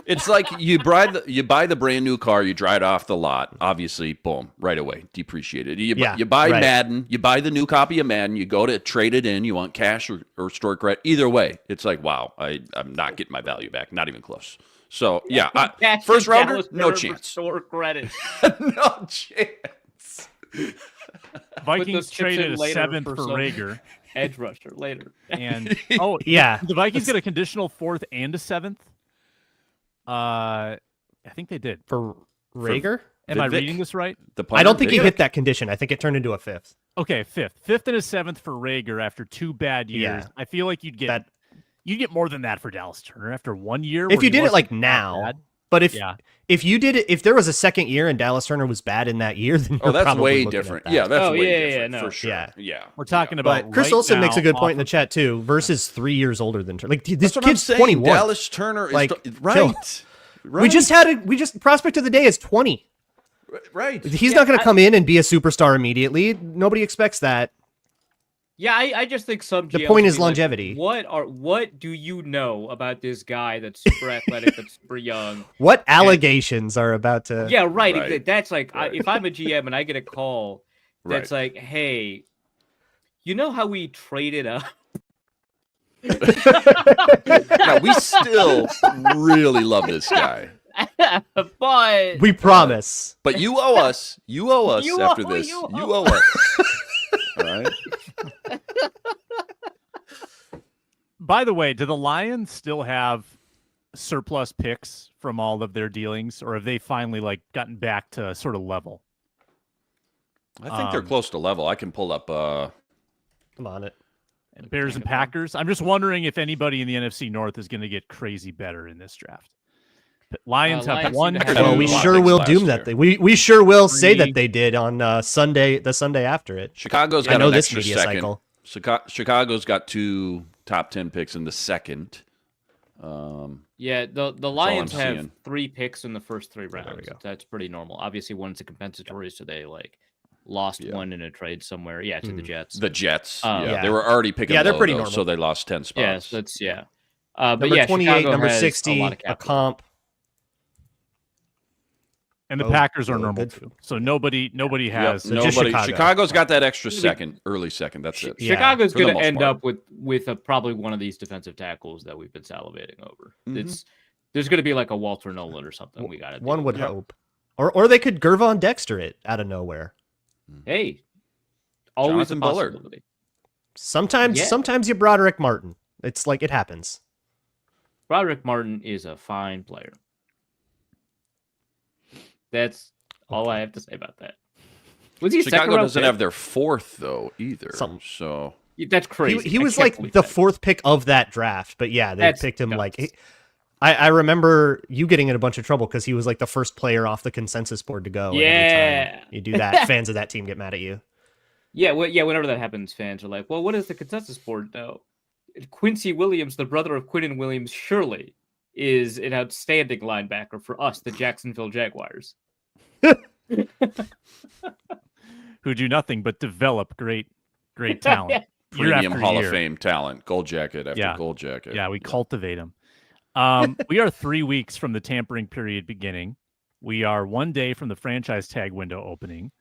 S2: It's like you buy the brand new car, you drive it off the lot. Obviously, boom, right away, depreciated. You buy
S3: right.
S2: Madden, you buy the new copy of Madden, you go to trade it in, you want cash or store credit. Either way, it's like, wow, I'm not getting my value back, not even close. So yeah,
S4: That's
S2: first rounder,
S4: Dallas
S2: no
S4: Turner for
S2: chance.
S4: store credit.
S2: No chance.
S1: Vikings
S4: chips in
S1: traded a
S4: later
S1: 7th
S4: for
S1: for
S4: some-
S1: Rager,
S4: Edge rusher later.
S1: and
S3: Yeah,
S1: the Vikings get a conditional 4th and a 7th. I think they did.
S3: for Rager.
S1: Am I
S2: Vic.
S1: reading this right?
S2: The
S3: I don't think
S2: Vic.
S3: he hit that condition. I think it turned into a 5th.
S1: Okay, 5th and a 7th for Rager after 2 bad years.
S3: Yeah.
S1: I feel like you'd get more than that for Dallas Turner after 1 year.
S3: If
S1: where
S3: you
S1: he
S3: did it
S1: wasn't
S3: like
S1: that
S3: now,
S1: bad.
S3: but if
S1: Yeah.
S3: if you did it, if there was a second year and Dallas Turner was bad in that year, then
S2: Oh,
S3: you're
S2: that's
S3: probably
S2: way
S3: looking at
S2: different.
S3: that.
S2: Yeah, that's
S4: Oh,
S2: way
S4: yeah,
S2: different
S4: no.
S2: for sure.
S3: Yeah.
S2: Yeah,
S1: We're talking about
S3: But Chris
S1: right
S3: Olsen makes a
S1: now
S3: good point in
S1: off
S3: the chat too. Versus 3 years older than Turner. Like this
S2: That's what I'm
S3: kid's
S2: saying.
S3: 21.
S2: Dallas Turner is
S3: Like,
S2: right.
S3: chill.
S2: Right.
S3: We just prospect of the day is 20.
S2: right.
S3: He's not going to come in and be a superstar immediately. Nobody expects that.
S4: Yeah, I just think some
S3: The
S4: GMs
S3: point
S4: would
S3: is
S4: be like,
S3: longevity.
S4: what do you know about this guy that's super athletic, that's super young?
S3: What allegations are about to?
S4: Yeah, right.
S2: Right.
S4: That's like
S2: Right.
S4: if I'm a GM and I get a call that's like, "Hey, you know how we traded up?"
S2: Now we still really love this guy,
S4: but
S3: We promise.
S2: but you owe us. You owe us
S4: You
S2: after
S4: owe-
S2: this.
S4: you
S2: You
S4: owe-
S2: owe us. All right.
S1: By the way, do the Lions still have surplus picks from all of their dealings, or have they finally like gotten back to sort of level?
S2: I think they're close to level. I can pull up.
S3: Come on, it.
S1: And Bears and Packers. I'm just wondering if anybody in the NFC North is going to get crazy better in this draft. But Lions have
S4: Lions
S1: one.
S4: seem to have
S1: two,
S3: Well, we
S2: a lot of
S3: sure
S2: things
S3: will
S2: last
S3: doom
S2: year.
S3: that thing. We sure will say
S1: Three.
S3: that they did on Sunday, the Sunday after it.
S2: Chicago's
S3: I
S2: got
S3: know
S2: an
S3: this
S2: extra
S3: media
S2: second.
S3: cycle.
S2: Chicago's got 2 top 10 picks in the second.
S4: yeah, the
S2: all
S4: Lions
S2: I'm
S4: have
S2: seeing.
S4: 3 picks in the first 3
S3: There we
S4: rounds.
S3: go.
S4: That's pretty normal. Obviously, one's a compensatory, so they like lost
S2: Yeah.
S4: one in a trade somewhere. Yeah, to the Jets.
S2: The Jets.
S4: Yeah.
S2: They were already picking.
S3: Yeah, they're
S2: low,
S3: pretty
S2: though,
S3: normal.
S2: so they lost 10
S4: Yeah,
S2: spots.
S4: so that's but
S3: Number
S4: yeah,
S3: 28,
S4: Chicago
S3: number
S4: has
S3: 60,
S4: a lot of
S3: a
S4: capital.
S3: comp.
S1: And the
S3: Oh,
S1: Packers are
S3: oh,
S1: normal
S3: good.
S1: too. So nobody
S2: Yep,
S1: has.
S3: just
S2: nobody.
S3: Chicago.
S2: Chicago's got that extra second, early second. That's it.
S3: Yeah,
S4: Chicago's
S2: for the
S4: going to
S2: most
S4: end
S2: part.
S4: up with probably one of these defensive tackles that we've been salivating over.
S2: Mhm.
S4: There's going to be like a Walter Nolan or something. We got to.
S3: One would
S2: Yep.
S3: hope. Or they could Gervon Dexter it out of nowhere.
S4: Hey, always
S2: Jonathan
S4: a
S2: Bullard.
S4: possibility.
S3: Sometimes you Broderick Martin. It's like it happens.
S4: Broderick Martin is a fine player. That's all I have to say about that. Was he a second
S2: Chicago
S4: round
S2: doesn't
S4: pick?
S2: have their 4th though either.
S3: Something.
S2: So
S4: That's crazy.
S3: He
S4: I
S3: was
S4: can't
S3: like
S4: believe
S3: the
S4: that.
S3: 4th pick of that draft, but yeah, they
S4: That's
S3: picked him
S4: nuts.
S3: like I remember you getting in a bunch of trouble because he was like the first player off the consensus board to go. And every time you do that, fans of that team get mad at you.
S4: Yeah, whenever that happens, fans are like, well, what does the consensus board know? Quincy Williams, the brother of Quinnen Williams, surely is an outstanding linebacker for us, the Jacksonville Jaguars.
S1: Who do nothing but develop great talent.
S2: Premium Hall of Fame talent, gold jacket after gold jacket.
S1: Yeah, we cultivate them. We are 3 weeks from the tampering period beginning. We are 1 day from the franchise tag window opening.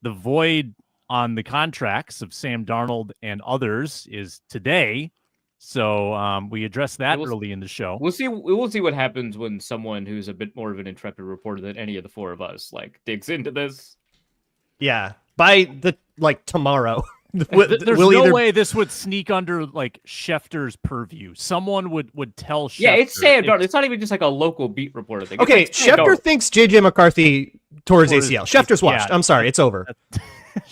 S1: The void on the contracts of Sam Darnold and others is today. So we addressed that early in the show.
S4: We'll see what happens when someone who's a bit more of an intrepid reporter than any of the four of us digs into this.
S3: Yeah, by tomorrow.
S1: There's no way this would sneak under Schefter's purview. Someone would tell Schefter.
S4: Yeah, it's Sam Darnold. It's not even just a local beat reporter thing.
S3: Okay, Schefter thinks JJ McCarthy tore his ACL. Schefter's washed. Yeah. I'm sorry, it's over.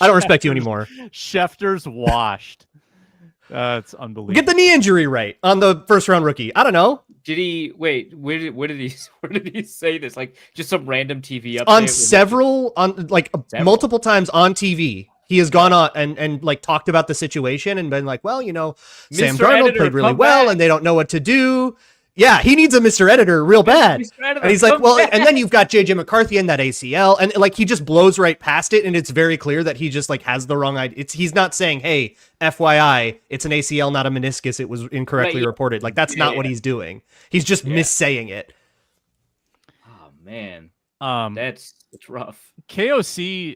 S3: I don't respect you anymore.
S1: Schefter's washed. It's unbelievable.
S3: Get the knee injury right on the first round rookie. I don't know.
S4: Did he wait? Where did he say this? Just some random TV update
S3: on several multiple times on TV. He has gone on and talked about the situation and been like, well, Sam Darnold played really well and they don't know what to do. Yeah, he needs a Mr. Editor real bad. And he's like, well, and then you've got JJ McCarthy in that ACL, and he just blows right past it, and it's very clear that he just has the wrong idea. He's not saying, hey, FYI, it's an ACL, not a meniscus. It was incorrectly reported. That's not what he's doing. He's just missaying it.
S4: Oh man, it's rough.
S1: KOC.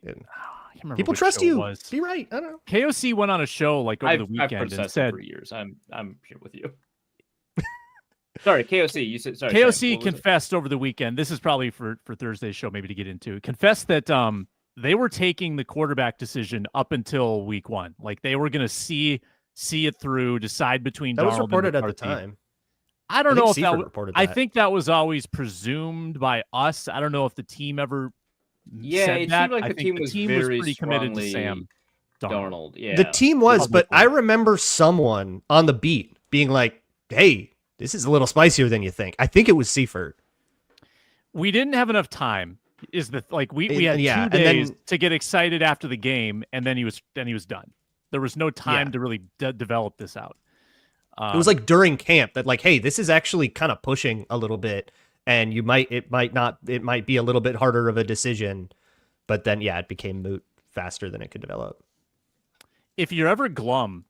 S3: People trust you. Be right. I don't know.
S1: KOC went on a show over the weekend and said,
S4: for years. I'm here with you. Sorry, KOC. You said sorry.
S1: KOC confessed over the weekend. This is probably for Thursday's show, maybe to get into. Confessed that they were taking the quarterback decision up until week 1. They were going to see it through, decide between.
S3: That
S1: Darnold
S3: was reported
S1: and
S3: at the time.
S1: I don't know if that reported. I think that was always presumed by us. I don't know if the team ever.
S4: It
S1: that.
S4: seemed like the team was
S1: pretty committed to Sam
S4: Darnold. Yeah,
S3: the team was, but I remember someone on the beat being like, "Hey, this is a little spicier than you think." I think it was Seifert.
S1: We didn't have enough time. We had 2 days to get excited after the game, and then he was done. There was no time to really develop this out.
S3: It was during camp that hey, this is actually kind of pushing a little bit. And it might be a little bit harder of a decision, but then it became moot faster than it could develop.
S1: If you're ever glum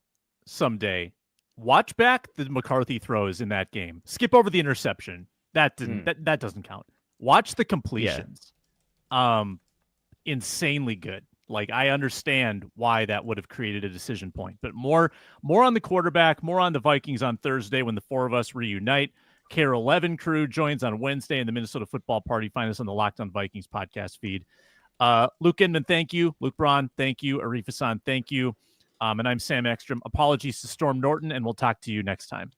S1: someday, watch back the McCarthy throws in that game. Skip over the interception. That doesn't count. Watch the completions. Yeah. Insanely good. I understand why that would have created a decision point, but more on the quarterback, more on the Vikings on Thursday when the four of us reunite. Care 11 crew joins on Wednesday in the Minnesota Football Party. Find us on the Locked On Vikings podcast feed. Luke Inman, thank you. Luke Braun, thank you. Arif Hasan, thank you. And I'm Sam Ekstrom. Apologies to Storm Norton, and we'll talk to you next time.